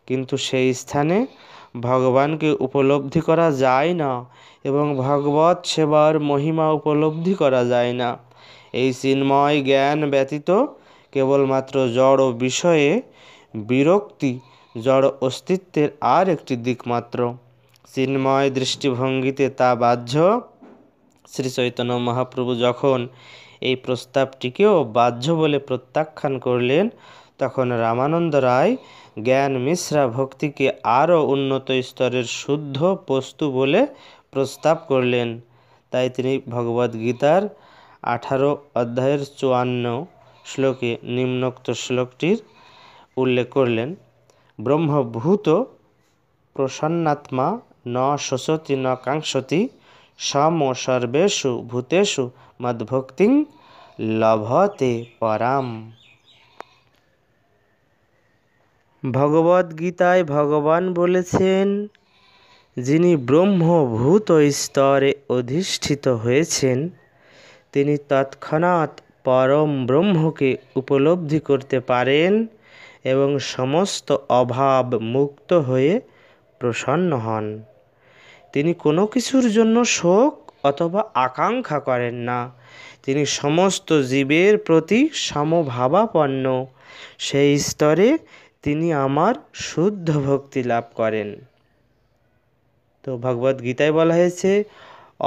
কিন্তু সেই স্থানে ভগবানকে উপলব্ধি করা যায় না এবং ভগবৎ সেবার মহিমা উপলব্ধি করা যায় না। এই চিন্ময় জ্ঞান ব্যতীত কেবলমাত্র জড় বিষয়ে বিরক্তি জড় অস্তিত্বের আর একটি দিক মাত্র। চিন্ময় দৃষ্টিভঙ্গিতে তা বাহ্য। শ্রী চৈতন্য মহাপ্রভু যখন এই প্রস্তাবটিকেও বাহ্য বলে প্রত্যাখ্যান করলেন, তখন রামানন্দ রায় জ্ঞান মিশ্রা ভক্তিকে আরও উন্নত স্তরের শুদ্ধ বস্তু বলে প্রস্তাব করলেন। তাই তিনি ভগবদ্গীতার 18 অধ্যায়ের 54 শ্লোকে নিম্নোক্ত শ্লোকটির উল্লেখ করলেন। ব্রহ্মভূত প্রসন্নাত্মা ন শোচতি ন কাঙ্ক্ষতি সম সর্বেষু ভূতেষু মদ্ভক্তিং লভতে পরাম। ভগবদ্গীতায় ভগবান বলেছেন, যিনি ব্রহ্মভূত স্তরে অধিষ্ঠিত হয়েছেন, তিনি তৎক্ষণাৎ পরম ব্রহ্মকে উপলব্ধি করতে পারেন এবং সমস্ত অভাব মুক্ত হয়ে প্রসন্ন হন। তিনি কোনো কিছুর জন্য শোক অথবা আকাঙ্ক্ষা করেন না। তিনি সমস্ত জীবের প্রতি সমভাবাপন্ন। সেই স্তরে তিনি আমার শুদ্ধ ভক্তি লাভ করেন। তো ভগবদ্গীতায় বলা হয়েছে,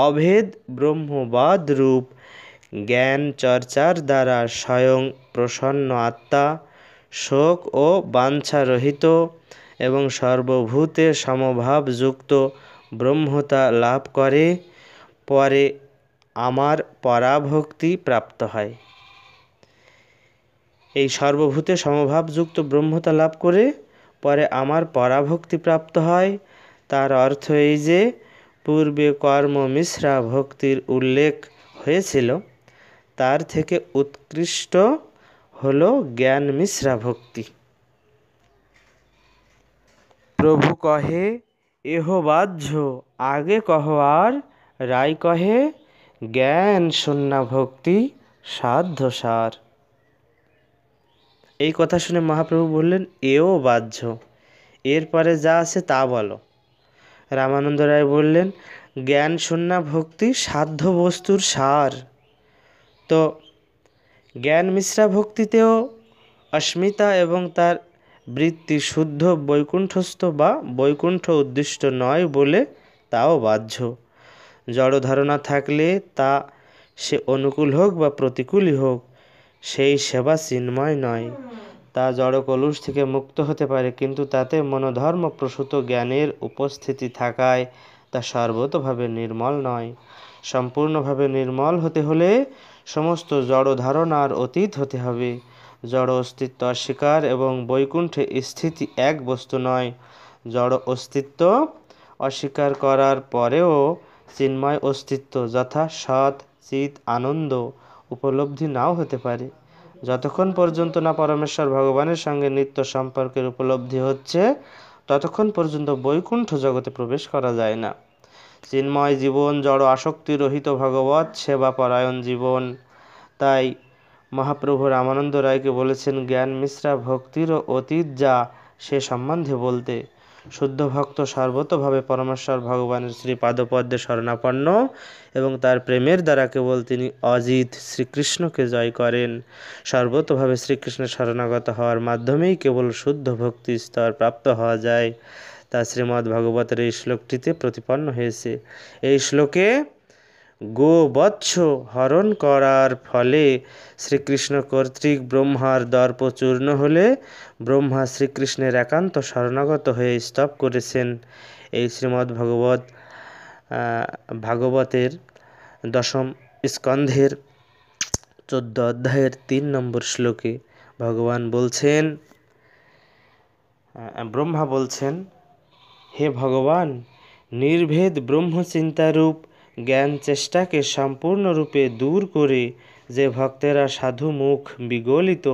অভেদ ব্রহ্মবাদ রূপ জ্ঞান চর্চার দ্বারা স্বয়ং প্রসন্ন আত্মা শোক ও বাঞ্ছারহিত এবং সর্বভূতে সমভাবযুক্ত ব্রহ্মতা লাভ করে পরে আমার পরাভক্তি প্রাপ্ত হয়। এই সর্বভূতে সমভাবযুক্ত ব্রহ্মতা লাভ করে পরে আমার পরাভক্তি প্রাপ্ত হয়। তার অর্থ এই যে, পূর্বে কর্ম মিশ্রা ভক্তির উল্লেখ হয়েছিল, তার থেকে উৎকৃষ্ট হল জ্ঞান মিশ্রা ভক্তি। প্রভু কহে এহ বাহ্য আগে কহ আর, রায় কহে জ্ঞান শূন্যা ভক্তি সাধ্য সার। এই কথা শুনে মহাপ্রভু বললেন, এও বাহ্য, এরপরে যা আছে তা বলো। রামানন্দ রায় বললেন, জ্ঞান শূন্যা ভক্তি সাধ্য বস্তুর সার। তো জ্ঞান মিশ্রা ভক্তিতেও অস্মিতা এবং তার বৃত্তি শুদ্ধ বৈকুণ্ঠস্থ বা বৈকুণ্ঠ উদ্দিষ্ট নয় বলে তাও বাহ্য। জড় ধারণা থাকলে তা সে অনুকূল হোক বা প্রতিকূলই হোক, সেই সেবা চিন্ময় নয়। তা জড় কলুষ থেকে মুক্ত হতে পারে, কিন্তু তাতে মনোধর্ম প্রসূত জ্ঞানের উপস্থিতি থাকায় তা সর্বতোভাবে নির্মল নয়। সম্পূর্ণভাবে নির্মল হতে হলে সমস্ত জড় ধারণার অতীত হতে হবে। জড় অস্তিত্ব অস্বীকার এবং বৈকুণ্ঠে স্থিতি এক বস্তু নয়। জড় অস্তিত্ব অস্বীকার করার পরেও চিন্ময় অস্তিত্ব যথা সৎ চিৎ আনন্দ উপলব্ধি নাও হতে পারে। যতক্ষণ পর্যন্ত না পরমেশ্বর ভগবানের সঙ্গে নিত্য সম্পর্কের উপলব্ধি হচ্ছে, ততক্ষণ পর্যন্ত বৈকুণ্ঠ জগতে প্রবেশ করা যায় না। চিন্ময় জীবন জড় আসক্তি রহিত ভগবৎ সেবা পরায়ণ জীবন। তাই মহাপ্রভু রামানন্দ রায়কে বলেছেন, জ্ঞান মিশ্রা ভক্তিরও অতীত যা সে সম্বন্ধে বলতে। শুদ্ধ ভক্ত সর্বতোভাবে পরমেশ্বর ভগবানের শ্রীপাদপদ্মে শরণাপন্ন এবং তার প্রেমের দ্বারা কেবল তিনি অজিত শ্রীকৃষ্ণকে জয় করেন। সর্বতোভাবে শ্রীকৃষ্ণের শরণাগত হওয়ার মাধ্যমেই কেবল শুদ্ধ ভক্তি স্তর প্রাপ্ত হওয়া যায়। তা শ্রীমদ্ ভাগবতের এই শ্লোকটিতে প্রতিপন্ন হয়েছে। এই শ্লোকে গোবৎস হরণ করার ফলে শ্রীকৃষ্ণ কর্তৃক ব্রহ্মার দর্প চূর্ণ হলে ব্রহ্মা শ্রীকৃষ্ণের একান্ত শরণাগত হয়ে স্তব করেছেন। এই শ্রীমদ্ ভাগবতের 10ম স্কন্ধের 14 অধ্যায়ের 3 নম্বর শ্লোকে ভগবান বলছেন, ব্রহ্মা বলছেন, হে ভগবান, নির্ভেদ ব্রহ্মচিন্তারূপ জ্ঞান চেষ্টাকে সম্পূর্ণরূপে দূর করে যে ভক্তেরা সাধু মুখ বিগলিত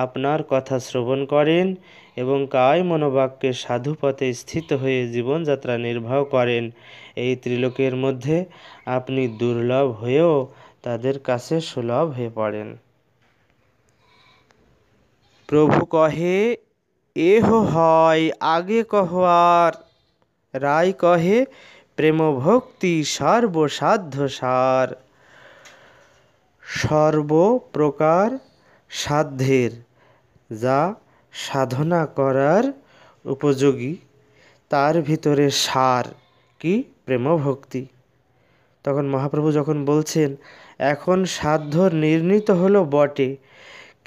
আপনার কথা শ্রবণ করেন এবং কায় মনোবাক্যে সাধুপথে স্থিত হয়ে জীবনযাত্রা নির্বাহ করেন, এই ত্রিলোকের মধ্যে আপনি দুর্লভ হয়েও তাদের কাছে সুলভ হয়ে পড়েন। প্রভু কহে, এহ হয় আগে কহবার, রায় কহে প্রেম ভক্তি সর্বসাধ্য সার। সর্বপ্রকার সাধ্যের যা সাধনা করার উপযোগী তার ভিতরে সার কি? প্রেম ভক্তি। তখন মহাপ্রভু যখন বলছেন, এখন সাধ্য নির্ণীত হলো বটে,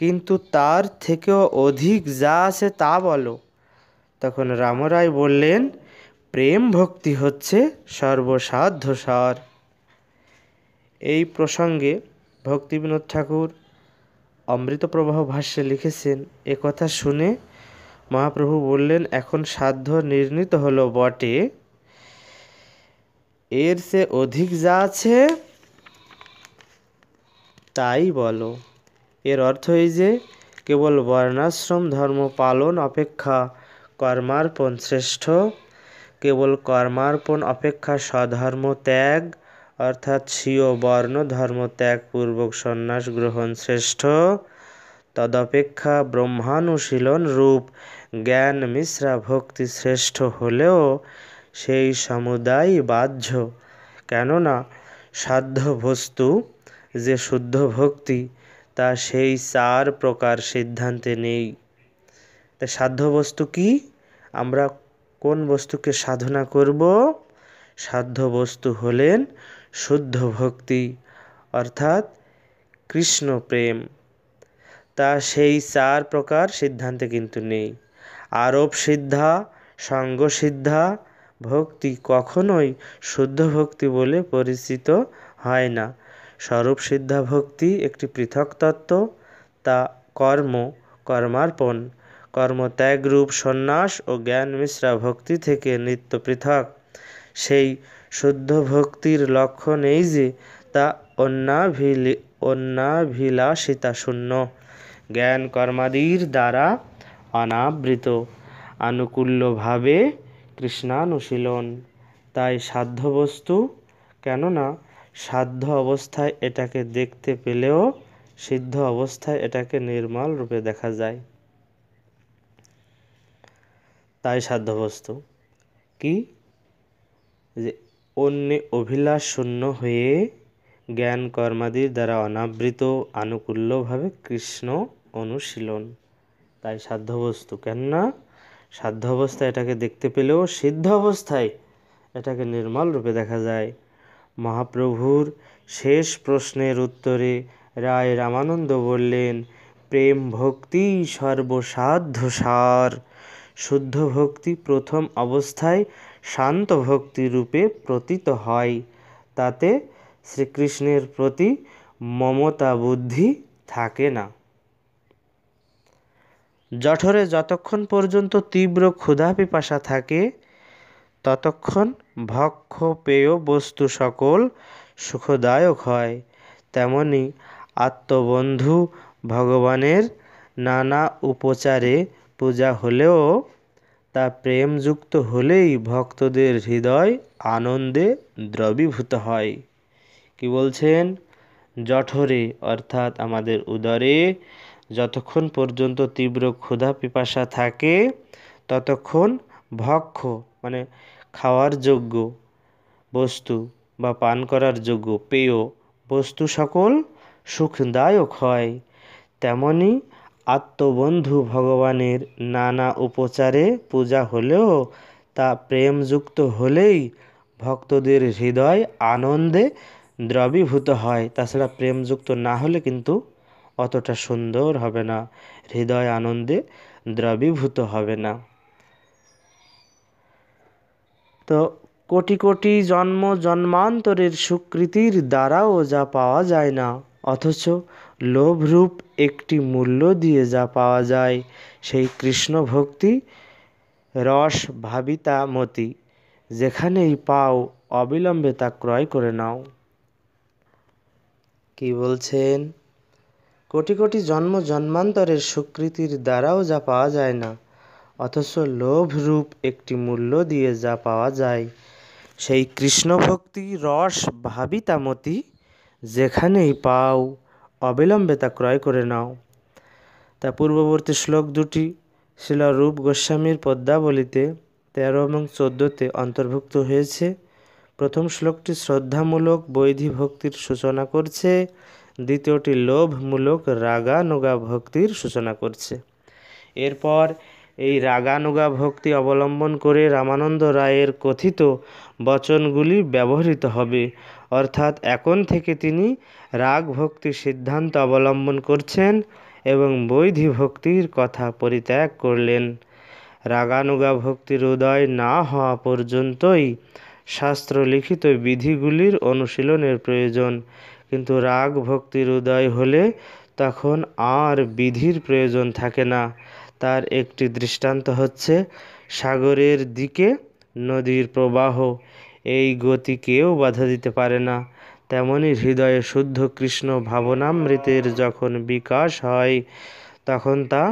কিন্তু তার থেকেও অধিক যা আছে তা বলো। তখন রামরায় বললেন, প্রেম ভক্তি হচ্ছে সর্বসাধ্য সার। এই প্রসঙ্গে ভক্তিবিনোদ ঠাকুর অমৃতপ্রবাহ ভাষ্যে লিখেছেন, এ কথা শুনে মহাপ্রভু বললেন, এখন সাধ্য নির্ণীত হলো বটে, এর সে অধিক যা আছে তাই বলো। এর অর্থ এই যে কেবল বর্ণাশ্রম ধর্ম পালন অপেক্ষা কর্মার্পণ শ্রেষ্ঠ, কেবল কর্মার্পণ অপেক্ষা স্বধর্ম ত্যাগ অর্থাৎ স্বীয় বর্ণ ধর্ম ত্যাগপূর্বক সন্ন্যাস গ্রহণ শ্রেষ্ঠ, তদপেক্ষা ব্রহ্মানুশীলন রূপ জ্ঞান মিশ্রা ভক্তি শ্রেষ্ঠ হলেও সেই সমুদায় বাহ্য। কেননা সাধ্য বস্তু যে শুদ্ধ ভক্তি তা সেই 4 প্রকার সিদ্ধান্তে নেই। তাই সাধ্য বস্তু কি? আমরা কোন বস্তুকে সাধনা করব? সাধ্য বস্তু হলেন শুদ্ধ ভক্তি অর্থাৎ কৃষ্ণ প্রেম। তা সেই 4 প্রকার সিদ্ধান্তে কিন্তু নেই। আরোপ সিদ্ধা, সঙ্গ সিদ্ধা ভক্তি কখনোই শুদ্ধ ভক্তি বলে পরিচিত হয় না। স্বরূপ সিদ্ধা ভক্তি একটি পৃথক তত্ত্ব, তা কর্মার্পণ, কর্মত্যাগরূপ সন্ন্যাস ও জ্ঞান মিশ্রা ভক্তি থেকে নিত্য পৃথক। সেই শুদ্ধ ভক্তির লক্ষণ এই যে তা অন্যাভিলাষিতা শূন্য, জ্ঞান কর্মাদির দ্বারা অনাবৃত, আনুকূল্যভাবে কৃষ্ণানুশীলন। তাই সাধ্য বস্তু, কেননা সাধ্য অবস্থায় এটাকে দেখতে পেলেও সিদ্ধ অবস্থায় এটাকে নির্মল রূপে দেখা যায়। তাই সাধ্য বস্তু কি? যে অন্যে অভিলাষ শূন্য হয়ে জ্ঞান কর্মাদির দ্বারা অনাবৃত, আনুকূল্যভাবে কৃষ্ণ অনুশীলন। তাই সাধ্য বস্তু, কেননা সাধ্য অবস্থায় এটাকে দেখতে পেলেও সিদ্ধ অবস্থায় এটাকে নির্মল রূপে দেখা যায়। মহাপ্রভুর শেষ প্রশ্নের উত্তরে রায় রামানন্দ বললেন, প্রেম ভক্তি সর্বসাধ্য সার। শুদ্ধ ভক্তি প্রথম অবস্থায় শান্ত ভক্তি রূপে প্রতীত হয়। তাতে শ্রীকৃষ্ণের প্রতি মমতা বুদ্ধি থাকে না। জঠরে যতক্ষণ পর্যন্ত তীব্র ক্ষুধা পিপাসা থাকে ততক্ষণ ভক্ষ পেয় বস্তু সকল সুখদায়ক হয়। তেমনি আত্মবন্ধু ভগবানের নানা উপচারে পূজা হলেও তা প্রেমযুক্ত হলেই ভক্তদের হৃদয় আনন্দে দ্রবীভূত হয়। কি বলছেন? জঠরে অর্থাৎ আমাদের উদরে যতক্ষণ পর্যন্ত তীব্র ক্ষুধা পিপাসা থাকে ততক্ষণ ভক্ষ মানে খাওয়ার যোগ্য বস্তু বা পান করার যোগ্য পেয় বস্তু সকল সুখদায়ক হয়। তেমনি আত্মবন্ধু ভগবানের নানা উপচারে পূজা হলেও তা প্রেমযুক্ত হলেই ভক্তদের হৃদয় আনন্দে দ্রবীভূত হয়। তাছাড়া প্রেমযুক্ত না হলে কিন্তু অতটা সুন্দর হবে না, হৃদয় আনন্দে দ্রবীভূত হবে না। তো কোটি কোটি জন্ম জন্মান্তরের সুকৃতির দ্বারাও যা পাওয়া যায় না, অথচ লোভরূপ একটি মূল্য দিয়ে যা পাওয়া যায় সেই কৃষ্ণ ভক্তি রস ভাবিতা মতি, যেখানেই পাও অবিলম্বে তা ক্রয় করে নাও। কি বলছেন? কোটি কোটি জন্ম জন্মান্তরের স্বীকৃতির দ্বারাও যা পাওয়া যায় না, অথচ লোভরূপ একটি মূল্য দিয়ে যা পাওয়া যায় সেই কৃষ্ণ ভক্তি রস ভাবিতা মতি, যেখানেই পাও অবিলম্বে তা ক্রয় করে নাও। তা পূর্ববর্তী শ্লোক দুটি শ্রীল রূপ গোস্বামীর পদ্মাবলিতে 13 এবং 14তে অন্তর্ভুক্ত হয়েছে। প্রথম শ্লোকটি শ্রদ্ধামূলক বৈধি ভক্তির সূচনা করছে, দ্বিতীয়টি লোভমূলক রাগানুগা ভক্তির সূচনা করছে। এরপর এই রাগানুগা ভক্তি অবলম্বন করে রামানন্দ রায়ের কথিত বচনগুলি ব্যবহৃত হবে, অর্থাৎ এখন থেকে তিনি রাগ ভক্তি সিদ্ধান্ত অবলম্বন করছেন এবং বৈধি ভক্তির কথা পরিত্যাগ করলেন। রাগানুগা ভক্তির উদয় না হওয়া পর্যন্তই শাস্ত্রলিখিত বিধিগুলির অনুশীলনের প্রয়োজন, কিন্তু রাগ ভক্তির উদয় হলে তখন আর বিধির প্রয়োজন থাকে না। তার একটি দৃষ্টান্ত হচ্ছে সাগরের দিকে নদীর প্রবাহ, এই গতি কেউ বাধা দিতে পারে না। তেমনি হৃদয়ে শুদ্ধ কৃষ্ণ ভাবনামৃতের যখন বিকাশ হয় তখন তা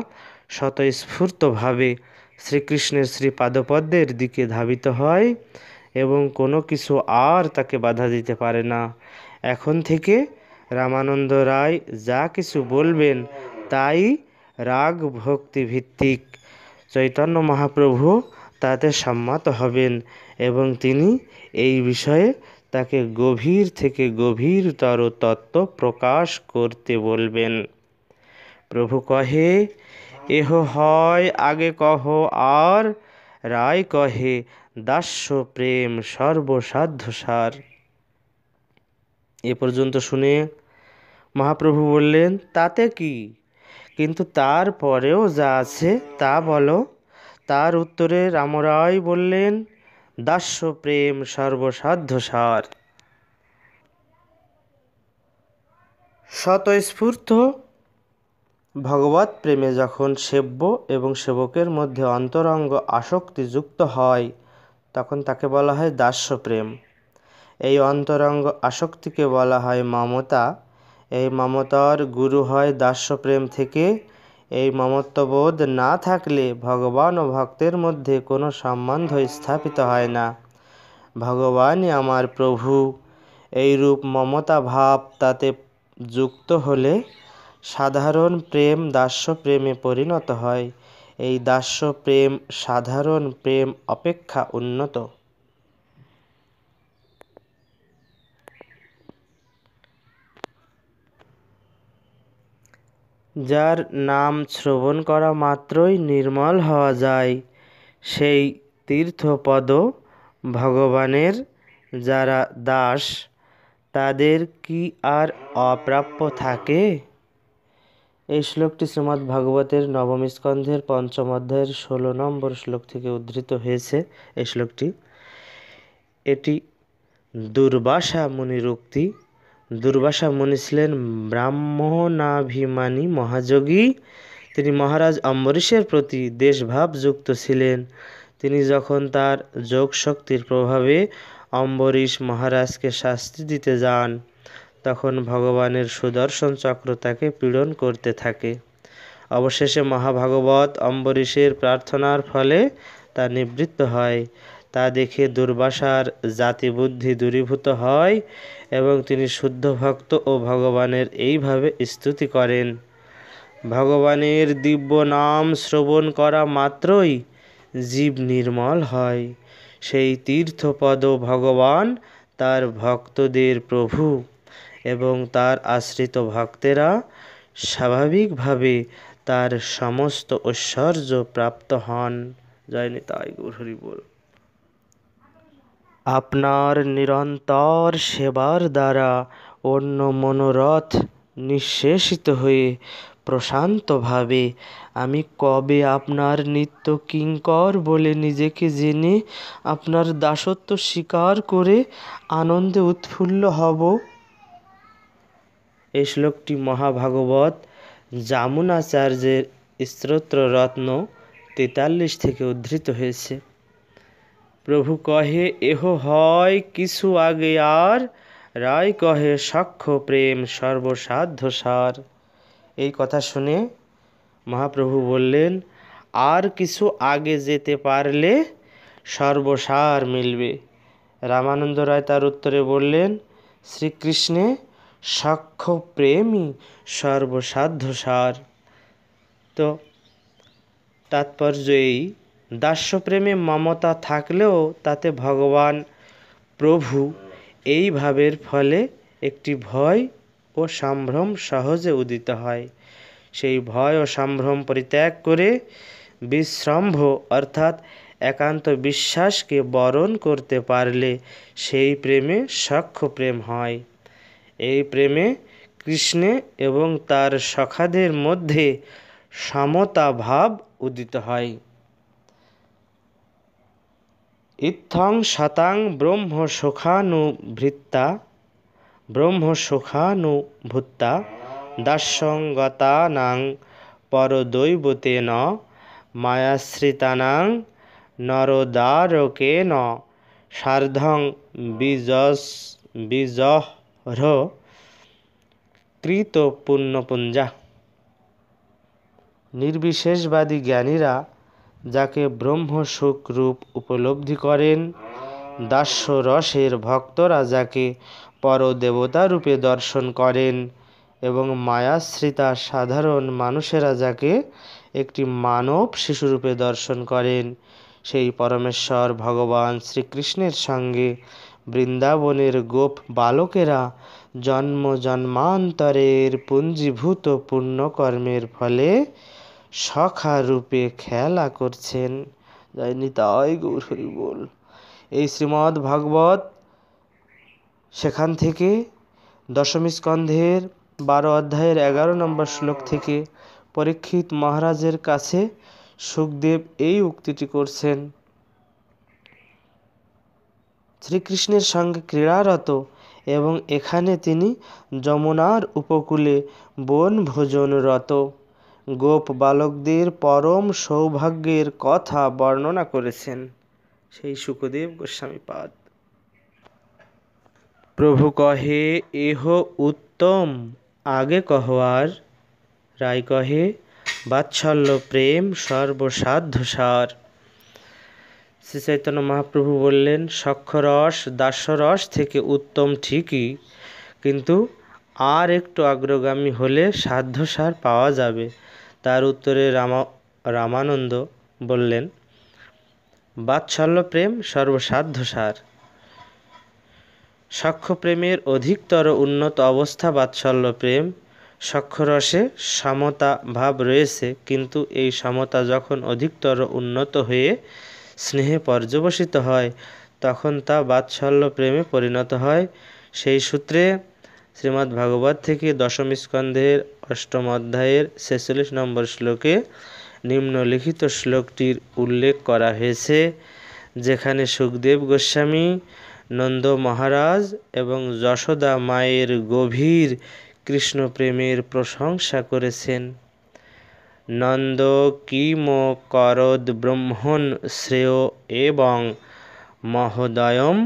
স্বতঃস্ফূর্তভাবে শ্রীকৃষ্ণের শ্রীপাদপদ্মের দিকে ধাবিত হয় এবং কোনো কিছু আর তাকে বাধা দিতে পারে না। এখন থেকে রামানন্দ রায় যা কিছু বলবেন তাই রাগ ভক্তি ভিত্তিক। চৈতন্য মহাপ্রভু তাতে সম্মত হবেন এবং তিনি এই বিষয়ে তাকে গভীর থেকে গভীরতর তত্ত্ব প্রকাশ করতে বলবেন। প্রভু কহে, এহ হয় আগে কহ আর, রায় কহে দাস্য প্রেম সর্বসাধ্য সার। এ পর্যন্ত শুনে মহাপ্রভু বললেন, তাতে কি, কিন্তু তারপরেও যা আছে তা বলো। তার উত্তরে রামরায় বললেন, দাস্য প্রেম সর্বসাধ্য সার। স্বতঃস্ফূর্ত ভগবৎ প্রেমে যখন সেব্য এবং সেবকের মধ্যে অন্তরঙ্গ আসক্তি যুক্ত হয় তখন তাকে বলা হয় দাস্য প্রেম। এই অন্তরঙ্গ আসক্তিকে বলা হয় মমতা। এই মমতার গুরু হয় দাস্য প্রেম থেকে। এই মমত্ববোধ না থাকলে ভগবান ও ভক্তের মধ্যে কোনো সম্বন্ধ স্থাপিত হয় না। ভগবানই আমার প্রভু, এই রূপ মমতা ভাব তাতে যুক্ত হলে সাধারণ প্রেম দাস্য প্রেমে পরিণত হয়। এই দাস্য প্রেম সাধারণ প্রেম অপেক্ষা উন্নত। যার নাম শ্রবণ করা মাত্রই নির্মল হওয়া যায়, সেই তীর্থপদ ভগবানের যারা দাস, তাদের কি আর অপ্রাপ্য থাকে? এই শ্লোকটি শ্রীমদ্ ভাগবতের নবম স্কন্ধের 5ম অধ্যায়ের 16 নম্বর শ্লোক থেকে উদ্ধৃত হয়েছে। এই শ্লোকটি, এটি দুর্বাসা মুনির উক্তি। দুর্বাসা মুনি ছিলেন ব্রাহ্মণাভিমানী মহাযোগী। তিনি মহারাজ অম্বরীশের প্রতি দেশভাব যুক্ত ছিলেন। তিনি যখন তার যোগ শক্তির প্রভাবে অম্বরীশ মহারাজকে শাস্তি দিতে যান তখন ভগবানের সুদর্শন চক্র তাকে পীড়ন করতে থাকে। অবশেষে মহাভাগবত অম্বরীশের প্রার্থনার ফলে তা নিবৃত্ত হয়। তা দেখে দুর্বাসার জাতিবুদ্ধি দূরীভূত হয় এবং তিনি শুদ্ধ ভক্ত ও ভগবানের এইভাবে স্তুতি করেন, ভগবানের দিব্য নাম শ্রবণ করা মাত্রই জীব নির্মল হয়। সেই তীর্থপদ ভগবান তার ভক্তদের প্রভু এবং তার আশ্রিত ভক্তেরা স্বাভাবিকভাবে তার সমস্ত ঐশ্বর্য প্রাপ্ত হন। জয় নিতাই গৌর হরি বল। আপনার নিরন্তর সেবার দ্বারা অন্য মনোরথ নিঃশেষিত হয়ে প্রশান্তভাবে আমি কবে আপনার নিত্য কিঙ্কর বলে নিজেকে জেনে আপনার দাসত্ব স্বীকার করে আনন্দে উৎফুল্ল হব? এই শ্লোকটি মহাভাগবত যামুনাচার্যের স্তোত্ররত্ন 43 থেকে উদ্ধৃত হয়েছে। প্রভু কহে এহ হয় কিছু আগে আর, রায় কহে সখ্য প্রেম সর্বসাধ্য সার। এই কথা শুনে মহাপ্রভু বললেন, আর কিছু আগে যেতে পারলে সর্বসার মিলবে। রামানন্দ রায় তার উত্তরে বললেন, শ্রীকৃষ্ণে সখ্য প্রেমই সর্বসাধ্য সার। তো তাৎপর্য এই, দাস্যপ্রেমে মমতা থাকলেও তাতে ভগবান প্রভু এই ভাবের ফলে একটি ভয় ও সম্ভ্রম সহজে উদিত হয়। সেই ভয় ও সম্ভ্রম পরিত্যাগ করে বিশ্রম্ভ অর্থাৎ একান্ত বিশ্বাসকে বরণ করতে পারলে সেই প্রেমে সখ্য প্রেম হয়। এই প্রেমে কৃষ্ণে এবং তার সখাদের মধ্যে সমতা ভাব উদিত হয়। ইত্থং শতাং ব্রহ্মসুখানুভূতা দাস্যঙ্গতানাং পরদৈবতেন মায়াশ্রিতানাং নরোদারকেন সার্ধং বিজহ্র কৃত পুণ্যপুঞ্জা। নির্বিশেষবাদী জ্ঞানীরা যাকে ব্রহ্মসুখ রূপ উপলব্ধি করেন, দাস্যরসের ভক্তরা যাকে পরদেবতা রূপে দর্শন করেন এবং মায়াশ্রিতা সাধারণ মানুষেরা যাকে একটি মানব শিশুরূপে দর্শন করেন, সেই পরমেশ্বর ভগবান শ্রীকৃষ্ণের সঙ্গে বৃন্দাবনের গোপ বালকেরা জন্ম জন্মান্তরের পুঞ্জীভূত পুণ্যকর্মের ফলে সখা রূপে খেলা করছেন। জয় নিতাই গৌর হরি বল। এই শ্রীমদ্ ভাগবত সেখান থেকে দশম স্কন্ধের 12 অধ্যায়ের 11 নম্বর শ্লোক থেকে পরীক্ষিত মহারাজের কাছে সুখদেব এই উক্তিটি করছেন, শ্রীকৃষ্ণের সঙ্গে ক্রীড়ারত এবং এখানে তিনি যমুনার উপকূলে বনভোজনরত গোপ বালকদের পরম সৌভাগ্যের কথা বর্ণনা করেছেন। সেই শুকদেব গোস্বামীপাদ। প্রভু কহে এহ উত্তম আগে কহবার, রায় কহে বাৎসল্য প্রেম সর্বসাধ্য সার। শ্রী চৈতন্য মহাপ্রভু বললেন, সখ্যরস দাস্যরস থেকে উত্তম ঠিকই, কিন্তু আর একটু অগ্রগামী হলে সাধ্যসার পাওয়া যাবে। তার উত্তরে রামানন্দ বললেন, বাৎসল্য প্রেম সর্বসাধ্য সার। সখ্য প্রেমের অধিকতর উন্নত অবস্থা বাৎসল্য প্রেম। সখ্যরসে সমতা ভাব রয়েছে, কিন্তু এই সমতা যখন অধিকতর উন্নত হয়ে স্নেহে পর্যবসিত হয় তখন তা বাৎসল্য প্রেমে পরিণত হয়। সেই সূত্রে শ্রীমদ্ ভাগবত থেকে দশম স্কন্ধের 8ম অধ্যায়ের 46 নম্বর শ্লোকে নিম্নলিখিত শ্লোকটির উল্লেখ করা হয়েছে, যেখানে সুখদেব গোস্বামী নন্দ মহারাজ এবং যশোদা মায়ের গভীর কৃষ্ণপ্রেমের প্রশংসা করেছেন। নন্দ কিম করদ ব্রহ্মণ শ্রেয় এবং মহোদয়ম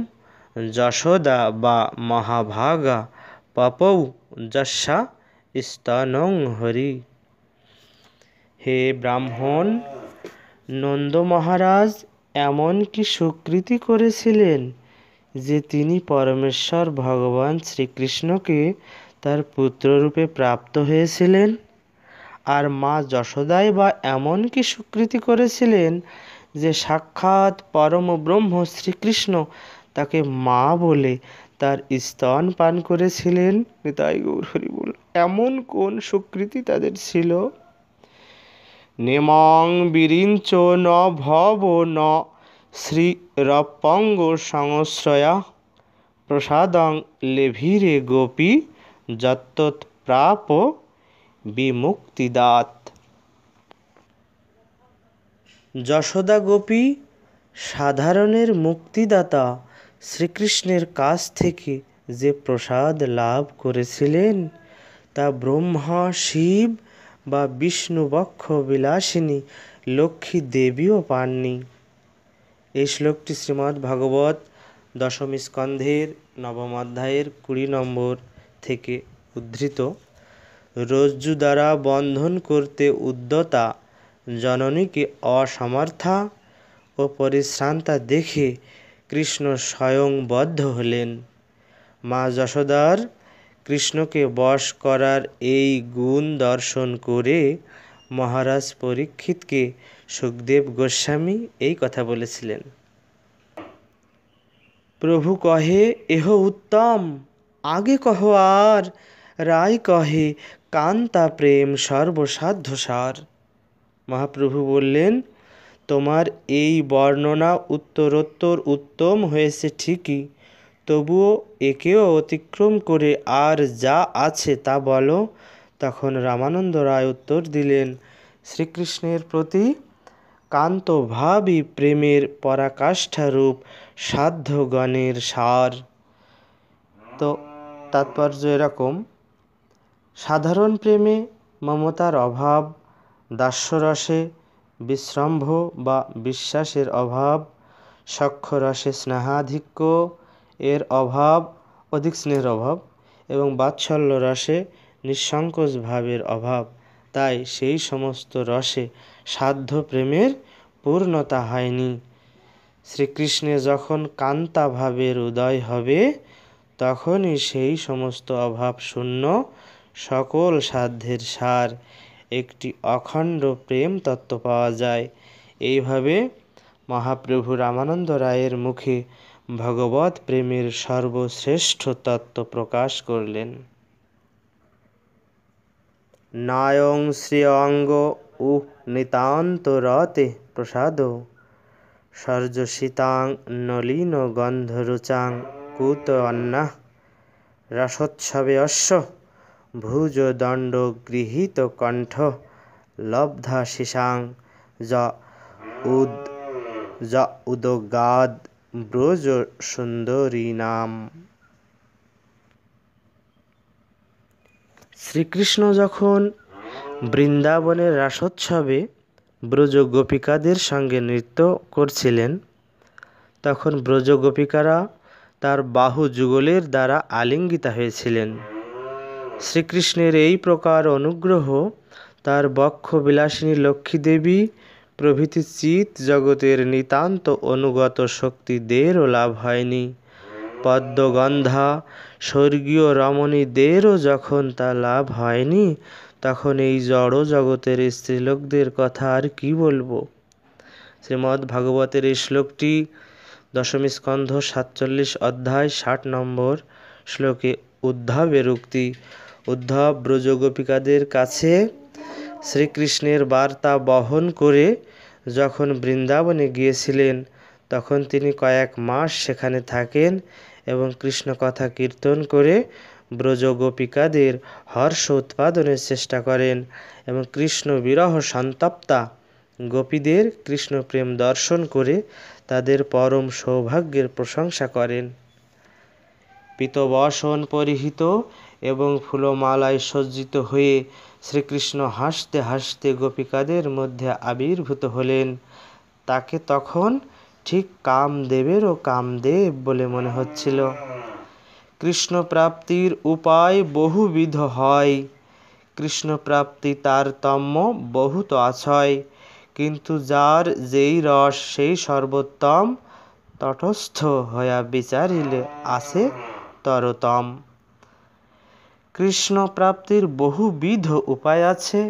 যশোদা বা মহাভাগা পপৌ যস্যা স্তনং হরি। হে ব্রাহ্মণ, নন্দ মহারাজ এমন কি সুকৃতি করেছিলেন যে তিনি পরমেশ্বর ভগবান শ্রীকৃষ্ণকে তার পুত্ররূপে প্রাপ্ত হয়েছিলেন, আর মা যশোদাই বা এমন কি সুকৃতি করেছিলেন যে সাক্ষাৎ পরম ব্রহ্ম শ্রীকৃষ্ণ তাকে মা বলে তার স্তন পান করেছিলেন। নিতাই গৌর হরি বল। এমন কোন সুকৃতি তাদের ছিল? নেমং বিরিঞ্চ ন ভব ন শ্রীরপঙ্গ সংশ্রয়া প্রসাদং লেভিরে গোপী যত্তৎপ্রাপ বিমুক্তিদাত। যশোদা গোপী সাধারণের মুক্তিদাতা শ্রীকৃষ্ণের কাছ থেকে যে প্রসাদ লাভ করেছিলেন তা ব্রহ্মা, শিব বা বিষ্ণু বক্ষ বিলাসিনী লক্ষ্মী দেবীও পাননি। এই শ্লোকটি শ্রীমদ্ ভাগবত দশম স্কন্ধের নবম অধ্যায়ের 20 নম্বর থেকে উদ্ধৃত। রজ্জু দ্বারা বন্ধন করতে উদ্যতা জননীকে অসমর্থা ও পরিশ্রান্তা দেখে কৃষ্ণ স্বয়ং বদ্ধ হলেন। মা যশোদার কৃষ্ণকে বশ করার এই গুণ দর্শন করে মহারাজ পরীক্ষিতকে সুখদেব গোস্বামী এই কথা বলেছিলেন। প্রভু কহে এহ উত্তম, আগে কহ আর, রায় কহে কান্তা প্রেম সর্বসাধ্য সার। মহাপ্রভু বললেন, তোমার এই বর্ণনা উত্তরোত্তর উত্তম হয়েছে ঠিকই, তবুও একেও অতিক্রম করে আর যা আছে তা বলো। তখন রামানন্দ রায় উত্তর দিলেন, শ্রীকৃষ্ণের প্রতি কান্তভাবী প্রেমের পরাকাষ্ঠারূপ সাধ্যগণের সার। তো তাৎপর্য এরকম, সাধারণ প্রেমে মমতার অভাব, দাস্যরসে বিশ্রম্ভ বা বিশ্বাসের অভাব, সখ্যরসে স্নেহাধিক্য এর অভাব, অধিক স্নেহের অভাব, এবং বাৎসল্য রসে নিঃসংকোচ ভাবের অভাব। তাই সেই সমস্ত রসে সাধ্য প্রেমের পূর্ণতা হয়নি। শ্রীকৃষ্ণে যখন কান্তা ভাবের উদয় হবে, তখনই সেই সমস্ত অভাব শূন্য সকল সাধ্যের সার একটি অখণ্ড প্রেম তত্ত্ব পাওয়া যায়। এইভাবে মহাপ্রভু রামানন্দ রায়ের মুখে ভগবৎ প্রেমের সর্বশ্রেষ্ঠ তত্ত্ব প্রকাশ করলেন। নায়ং শ্রিয়ঙ্গ উ নিতান্ত রতে প্রসাদ, সর্যসিতাং নলিন গন্ধরুচাং কুত অন্নাঃ, রসোৎসবে অশ্ব ভুজ দণ্ড গৃহীত কণ্ঠ, লব্ধা শিশাং যা উদগাদ ব্রজ সুন্দরী নাম। শ্রীকৃষ্ণ যখন বৃন্দাবনের রাসোৎসবে ব্রজ গোপিকাদের সঙ্গে নৃত্য করছিলেন, তখন ব্রজ গোপিকারা তার বাহু যুগলের দ্বারা আলিঙ্গিতা হয়েছিলেন। শ্রীকৃষ্ণের এই প্রকার অনুগ্রহ তার বক্ষ বিলাসিনী লক্ষ্মীদেবী প্রভৃতি চিৎ জগতের নিতান্ত অনুগত শক্তিদেরও লাভ হয়নি। পদ্মগন্ধা স্বর্গীয় রমণীদেরও যখন তা লাভ হয়নি, তখন এই জড় জগতের স্ত্রীলোকদের কথা আর কি বলবো। শ্রীমদ্ ভাগবতের এই শ্লোকটি দশম স্কন্ধ 47 অধ্যায় 60 নম্বর শ্লোকে উদ্ধবের উক্তি। উদ্ধব ব্রজগোপিকাদের কাছে শ্রীকৃষ্ণের বার্তা বহন করে যখন বৃন্দাবনে গিয়েছিলেন, তখন তিনি কয়েক মাস সেখানে থাকেন এবং কৃষ্ণ কথা কীর্তন করে ব্রজগোপিকাদের হর্ষ উৎপাদনের চেষ্টা করেন এবং কৃষ্ণ বিরহ সন্তপ্তা গোপীদের কৃষ্ণ প্রেম দর্শন করে তাদের পরম সৌভাগ্যের প্রশংসা করেন। পীতবসন পরিহিত এবং ফুলমালায় সজ্জিত হয়ে শ্রীকৃষ্ণ হাসতে হাসতে গোপিকাদের মধ্যে আবির্ভূত হলেন। তাকে তখন ঠিক কামদেবেরও কামদেব বলে মনে হচ্ছিল। কৃষ্ণ প্রাপ্তির উপায় বহুবিধ হয়, কৃষ্ণ প্রাপ্তি তারতম্য বহুত আছয়, কিন্তু যার যেই রস সেই সর্বোত্তম, তটস্থ হইয়া বিচারিলে আছে তরতম। কৃষ্ণ প্রাপ্তির বহুবিধ উপায় আছে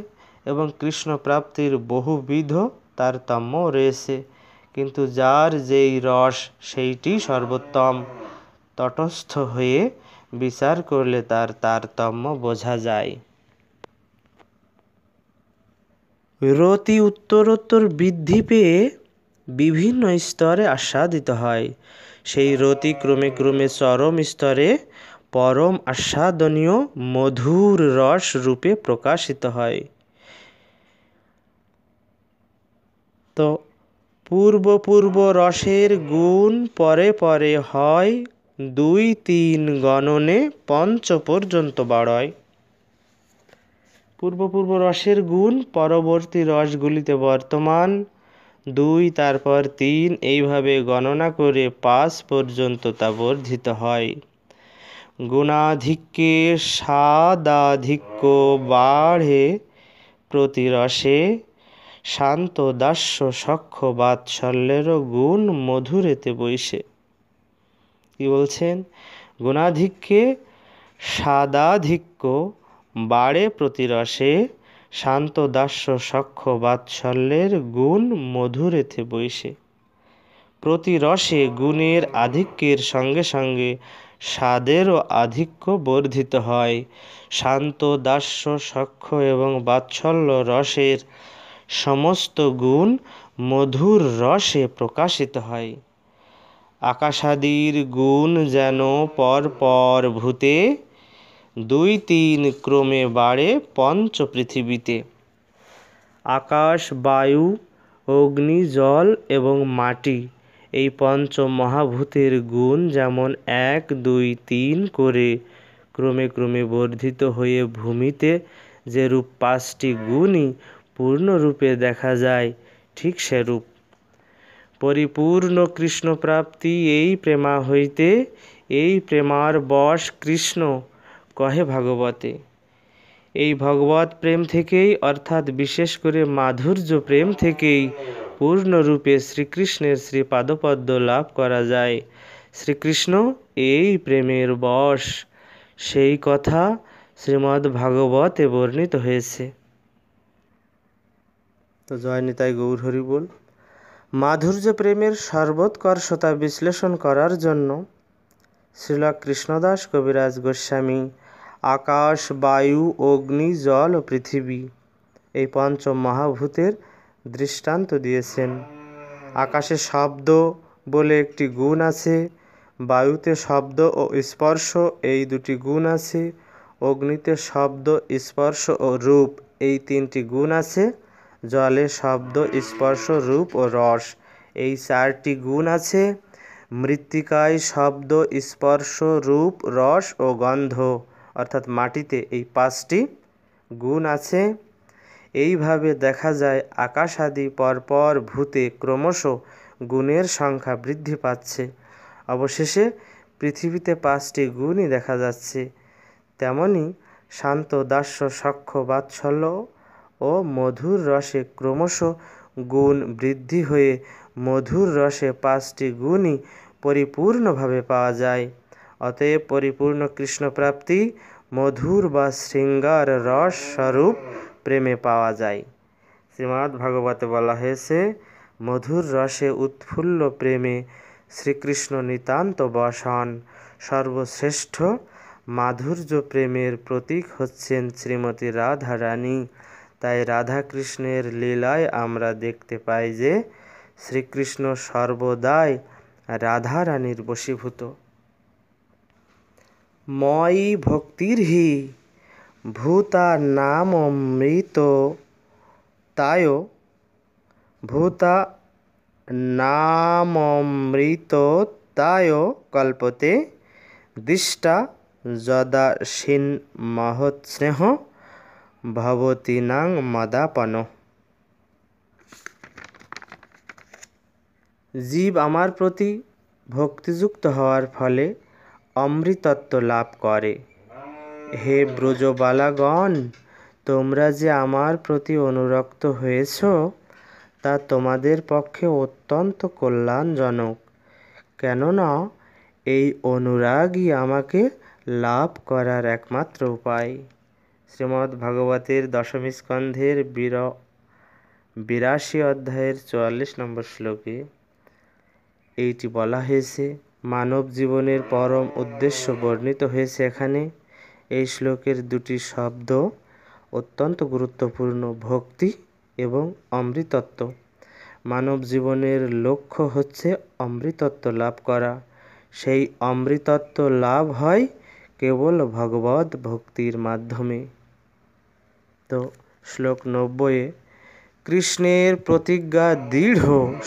এবং কৃষ্ণ প্রাপ্তির বহুবিধ তারতম্য রয়েছে, কিন্তু যার যেই রস সেইটি সর্বোত্তম, তটস্থ হয়ে বিচার করলে তার তারতম্য বোঝা যায়। রতি উত্তরোত্তর বৃদ্ধি পেয়ে বিভিন্ন স্তরে আস্বাদিত হয়। সেই রতি ক্রমে ক্রমে চরম স্তরে পরম আস্বাদনীয় মধুর রস রূপে প্রকাশিত হয়। তো পূর্ব পূর্ব রসের গুণ পরে পরে হয় 2-3 গণনে পঞ্চ পর্যন্ত বাড়য়। পূর্ব রসের গুণ পরবর্তী রসগুলিতে বর্তমান, 2 তারপর 3 এইভাবে গণনা করে 5 পর্যন্ত তা বর্ধিত হয়। গুণাধিক্যে স্বাদাধিক্য বাড়ে প্রতি রসে, শান্ত দাস্য সখ্য বাৎসল্যেরও গুণ মধুরেতে বৈশে। কি বলছেন? গুণাধিক্যে স্বাদাধিক্য বাড়ে প্রতি রসে, শান্ত দাস্য সখ্য বাৎসল্যের গুণ মধুরেতে বৈশে। প্রতি রসে গুণের আধিক্যের সঙ্গে সঙ্গে স্বাদেরও আধিক্য বর্ধিত হয়। শান্ত দাস্য সখ্য এবং বাৎসল্য রসের সমস্ত গুণ মধুর রসে প্রকাশিত হয়। আকাশাদির গুণ যেন পর ভূতে, 2-3 ক্রমে বাড়ে পঞ্চ পৃথিবীতে। আকাশ, বায়ু, অগ্নি, জল এবং মাটি এই পঞ্চ মহাভূতের গুণ যেমন 1, 2, 3 করে ক্রমে ক্রমে বর্ধিত হয়ে ভূমিতে যেরূপ 5টি গুণই পূর্ণরূপে দেখা যায়, ঠিক সেরূপ পরিপূর্ণ কৃষ্ণপ্রাপ্তি এই প্রেমা হইতে, এই প্রেমার বশ কৃষ্ণ কহে ভাগবতে। এই ভগবত প্রেম থেকেই, অর্থাৎ বিশেষ করে মাধুর্য প্রেম থেকেই পূর্ণরূপে শ্রীকৃষ্ণের শ্রীপাদপদ্ম লাভ করা যায়। শ্রীকৃষ্ণ এই প্রেমের বশ, সেই কথা শ্রীমদ্ ভাগবতে বর্ণিত হয়েছে। তো জয় নিতাই গৌর হরি বল। মাধুর্য প্রেমের সর্বোৎকর্ষতা বিশ্লেষণ করার জন্য শ্রীল কৃষ্ণদাস কবিরাজ গোস্বামী আকাশ, বায়ু, অগ্নি, জল ও পৃথিবী এই পঞ্চ মহাভূতের দৃষ্টান্ত দিয়েছেন। আকাশে শব্দ বলে একটি গুণ আছে, বায়ুতে শব্দ ও স্পর্শ এই 2টি গুণ আছে, অগ্নিতে শব্দ, স্পর্শ ও রূপ এই 3টি গুণ আছে, জলে শব্দ, স্পর্শ, রূপ ও রস এই 4টি গুণ আছে, মৃত্তিকায় শব্দ, স্পর্শ, রূপ, রস ও গন্ধ অর্থাৎ মাটিতে এই 5টি গুণ আছে। এইভাবে দেখা যায় আকাশ আদি পরপর ভূতে ক্রমশ গুণের সংখ্যা বৃদ্ধি পাচ্ছে। অবশেষে পৃথিবীতে 5টি গুণই দেখা যাচ্ছে। তেমনি শান্ত দাস্য সখ্য বাৎসল্য ও মধুর রসে ক্রমশ গুণ বৃদ্ধি হয়ে মধুর রসে 5টি গুণই পরিপূর্ণভাবে পাওয়া যায়। অতএব পরিপূর্ণ কৃষ্ণপ্রাপ্তি মধুর বা শৃঙ্গার রস স্বরূপ প্রেমে পাওয়া যায়। শ্রীমদ্ ভাগবতে বলা হয়েছে, মধুর রসে উৎফুল্ল প্রেমে শ্রীকৃষ্ণ নিতান্ত বসন। সর্বশ্রেষ্ঠ মাধুর্য প্রেমের প্রতীক হচ্ছেন শ্রীমতী রাধা রানী। তাই রাধাকৃষ্ণের লীলায় আমরা দেখতে পাই যে শ্রীকৃষ্ণ সর্বদাই রাধা রানীর বশীভূত। ময়ি ভক্তির্হি ভূতা নামমৃত তায়, ভূতা নামমৃততায় কল্পতে, দৃষ্টা যদাসীন মহৎস্নেহ ভবতীনাং মদাপন। জীব আমার প্রতি ভক্তিযুক্ত হওয়ার ফলে অমৃতত্ব লাভ করে। হে ব্রজবালাগণ, তোমরা যে আমার প্রতি অনুরক্ত হয়েছ তা তোমাদের পক্ষে অত্যন্ত কল্যাণজনক, কেননা এই অনুরাগই আমাকে লাভ করার একমাত্র উপায়। শ্রীমদ্ ভাগবতের 10ম স্কন্ধের 82 অধ্যায়ের 44 নম্বর শ্লোকে এইটি বলা হয়েছে। মানব জীবনের পরম উদ্দেশ্য বর্ণিত হয়েছে এখানে। এই শ্লোকের 2টি শব্দ অত্যন্ত গুরুত্বপূর্ণ, ভক্তি এবং অমৃতত্ব। মানব জীবনের লক্ষ্য হচ্ছে অমৃতত্ব লাভ করা। সেই অমৃতত্ব লাভ হয় কেবল ভগবত ভক্তির মাধ্যমে। তো শ্লোক 90-এ কৃষ্ণের প্রতিজ্ঞা দৃঢ়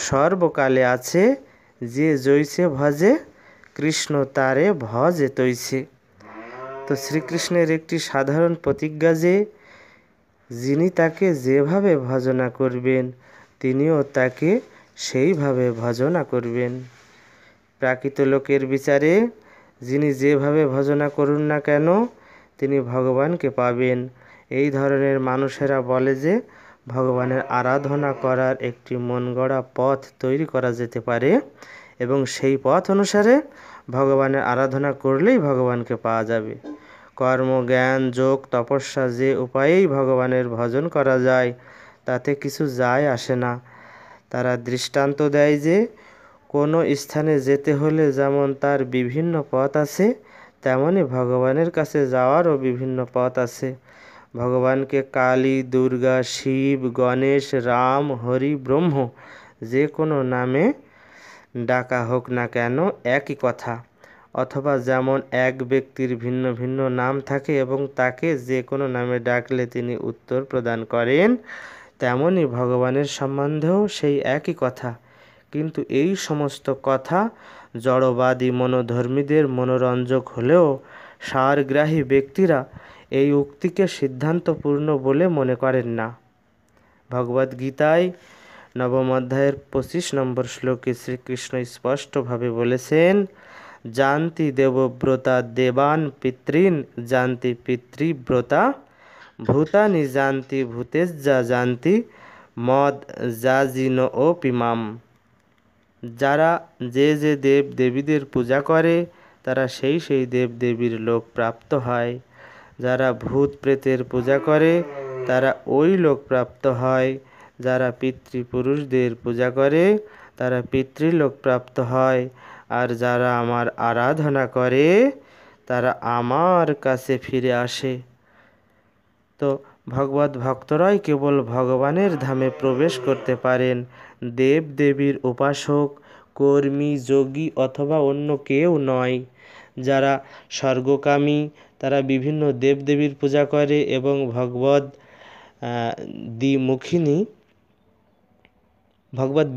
সর্বকালে আছে, যে জৈছে ভজে কৃষ্ণ তারে ভজে তৈছে। তো শ্রীকৃষ্ণের একটি সাধারণ প্রতিজ্ঞা যে যিনি তাকে যেভাবে ভজনা করবেন তিনিও তাকে সেইভাবে ভজনা করবেন। প্রাকৃত লোকের বিচারে যিনি যেভাবে ভজনা করুন না কেন তিনি ভগবানকে পাবেন। এই ধরনের মানুষেরা বলে যে ভগবানের আরাধনা করার একটি মনগড়া পথ তৈরি করা যেতে পারে এবং সেই পথ অনুসারে ভগবানের আরাধনা করলেই ভগবানকে পাওয়া যাবে। কর্ম, জ্ঞান, যোগ, তপস্যা যে উপায়েই ভগবানের ভজন করা যায় তাতে কিছু যায় আসে না। তারা দৃষ্টান্ত দেয় যে কোনো স্থানে যেতে হলে যেমন তার বিভিন্ন পথ আছে তেমনি ভগবানের কাছে যাওয়ারও বিভিন্ন পথ আছে। ভগবানকে কালী, দুর্গা, শিব, গণেশ, রাম, হরি, ব্রহ্ম যে কোনো নামে ডাকা হোক না কেন একই কথা। অথবা যেমন এক ব্যক্তির ভিন্ন ভিন্ন নাম থাকে এবং তাকে যে কোনো নামে ডাকলে তিনি উত্তর প্রদান করেন, তেমনি ভগবানের সম্বন্ধেও সেই একই কথা। কিন্তু এই সমস্ত কথা জড়বাদী মনোধর্মীদের মনোরঞ্জক হলেও সারগ্রাহী ব্যক্তিরা এই উক্তিকে সিদ্ধান্তপূর্ণ বলে মনে করেন না। ভগবদ্গীতায় 9ম অধ্যায়ের 25 নম্বর শ্লোকে শ্রীকৃষ্ণ স্পষ্টভাবে বলেছেন, জানতি দেবব্রতা দেবান পিতৃন জানতি পিতৃব্রতা ভূতানি জানতি ভূতেজ্জা জানতি মদ যাজিন ও পিমাম। যারা যে যে দেব দেবীদের পূজা করে তারা সেই সেই দেব দেবীর লোক প্রাপ্ত হয়। যারা ভূত প্রেতের পূজা করে তারা ওই লোক প্রাপ্ত হয়। যারা পিতৃপুরুষদের পূজা করে তারা পিতৃলোক প্রাপ্ত হয়। আর যারা আমার আরাধনা করে তারা আমার কাছে ফিরে আসে। তো ভগবত ভক্তরাই কেবল ভগবানের ধামে প্রবেশ করতে পারেন। দেব দেবীর উপাসক, কর্মী, যোগী অথবা অন্য কেউ নয়। যারা স্বর্গকামী তারা বিভিন্ন দেবদেবীর পূজা করে এবং ভগবত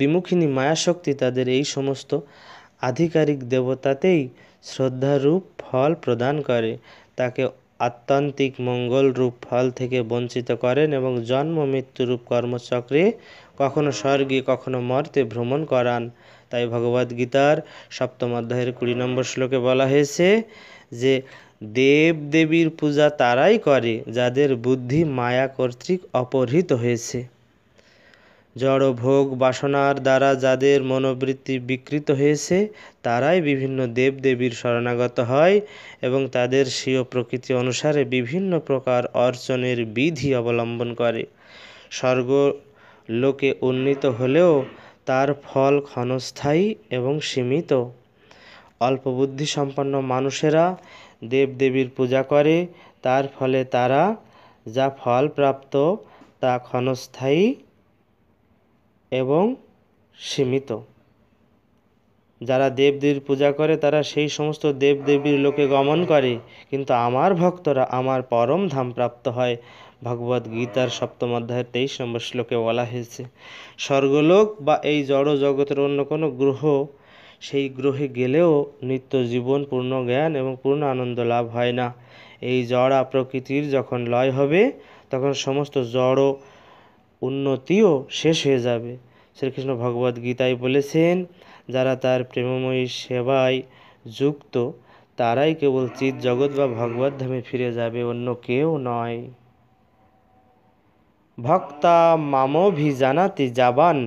বিমুখিনী মায়াশক্তি তাদের এই সমস্ত আধিকারিক দেবতাতেই শ্রদ্ধারূপ ফল প্রদান করে, তাকে আত্যন্তিক মঙ্গলরূপ ফল থেকে বঞ্চিত করেন এবং জন্ম মৃত্যুরূপ কর্মচক্রে কখনো স্বর্গে কখনো মর্তে ভ্রমণ করান। তাই ভগবদ্গীতার 7ম অধ্যায়ের 20 নম্বর শ্লোকে বলা হয়েছে যে দেব দেবীর পূজা তারাই করে যাদের বুদ্ধি মায়া কর্তৃক অপহৃত হয়েছে। জড় ভোগ বাসনার দ্বারা যাদের মনোবৃত্তি বিকৃত হয়েছে তারাই বিভিন্ন দেব দেবীর শরণাগত হয় এবং তাদের স্বীয় প্রকৃতি অনুসারে বিভিন্ন প্রকার অর্চনের বিধি অবলম্বন করে। স্বর্গলোকে উন্নীত হলেও তার ফল ক্ষণস্থায়ী এবং সীমিত। অল্প বুদ্ধিসম্পন্ন মানুষেরা দেবদেবীর পূজা করে, তার ফলে তারা যা ফল প্রাপ্ত তা ক্ষণস্থায়ী এবং সীমিত। যারা দেবদেবীর পূজা করে তারা সেই সমস্ত দেবদেবীর লোকে গমন করে, কিন্তু আমার ভক্তরা আমার পরম ধাম প্রাপ্ত হয়। ভগবদ্গীতার 7ম অধ্যায়ের 23 নম্বর শ্লোকে বলা হয়েছে, স্বর্গলোক বা এই জড় জগতের অন্য কোনো গ্রহ, সেই গ্রহে গেলেও নিত্য জীবন, পূর্ণ জ্ঞান এবং পূর্ণ আনন্দ লাভ হয় না। এই জড়া প্রকৃতির যখন লয় হবে তখন সমস্ত জড় উন্নতিও শেষ হয়ে যাবে। শ্রীকৃষ্ণ ভগবদ্গীতায় বলেছেন, যারা তার প্রেমময়ী সেবায় যুক্ত তারাই কেবল চিৎ জগৎ বা ভগবত ধামে ফিরে যাবে, অন্য কেউ নয়। ভক্তা মামভিজানাতি যাবান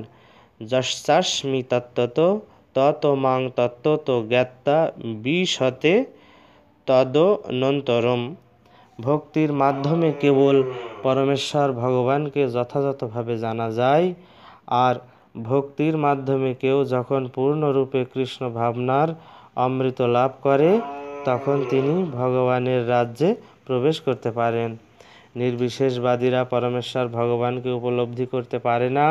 যশ্চাস্মি তত্ত্বতো তত মাং তত্ত্বত জ্ঞাত্বা বিশতে তদনন্তরম। ভক্তির মাধ্যমে কেবল পরমেশ্বর ভগবানকে যথাযথভাবে জানা যায়, আর ভক্তির মাধ্যমে কেউ যখন পূর্ণরূপে কৃষ্ণ ভাবনার অমৃত লাভ করে তখন তিনি ভগবানের রাজ্যে প্রবেশ করতে পারেন। নির্বিশেষবাদীরা পরমেশ্বর ভগবানকে উপলব্ধি করতে পারে না,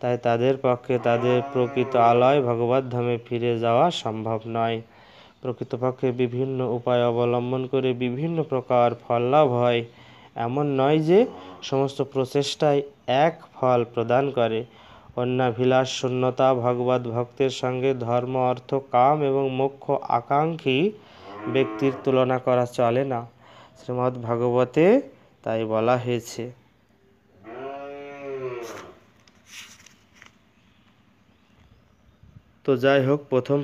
তাই তাদের পক্ষে তাদের প্রকৃত আলয় ভগবত ধামে ফিরে যাওয়া সম্ভব নয়। প্রকৃতপক্ষে বিভিন্ন উপায় অবলম্বন করে বিভিন্ন প্রকার ফল লাভ হয়, এমন নয় যে সমস্ত প্রচেষ্টাই এক ফল প্রদান করে। অন্যাভিলাষ শূন্যতা ভগবত ভক্তের সঙ্গে ধর্ম, অর্থ, কাম এবং মোক্ষ আকাঙ্ক্ষী ব্যক্তির তুলনা করা চলে না। শ্রীমদ্ ভাগবতে তাই বলা হয়েছে। তো যাই হোক, প্রথম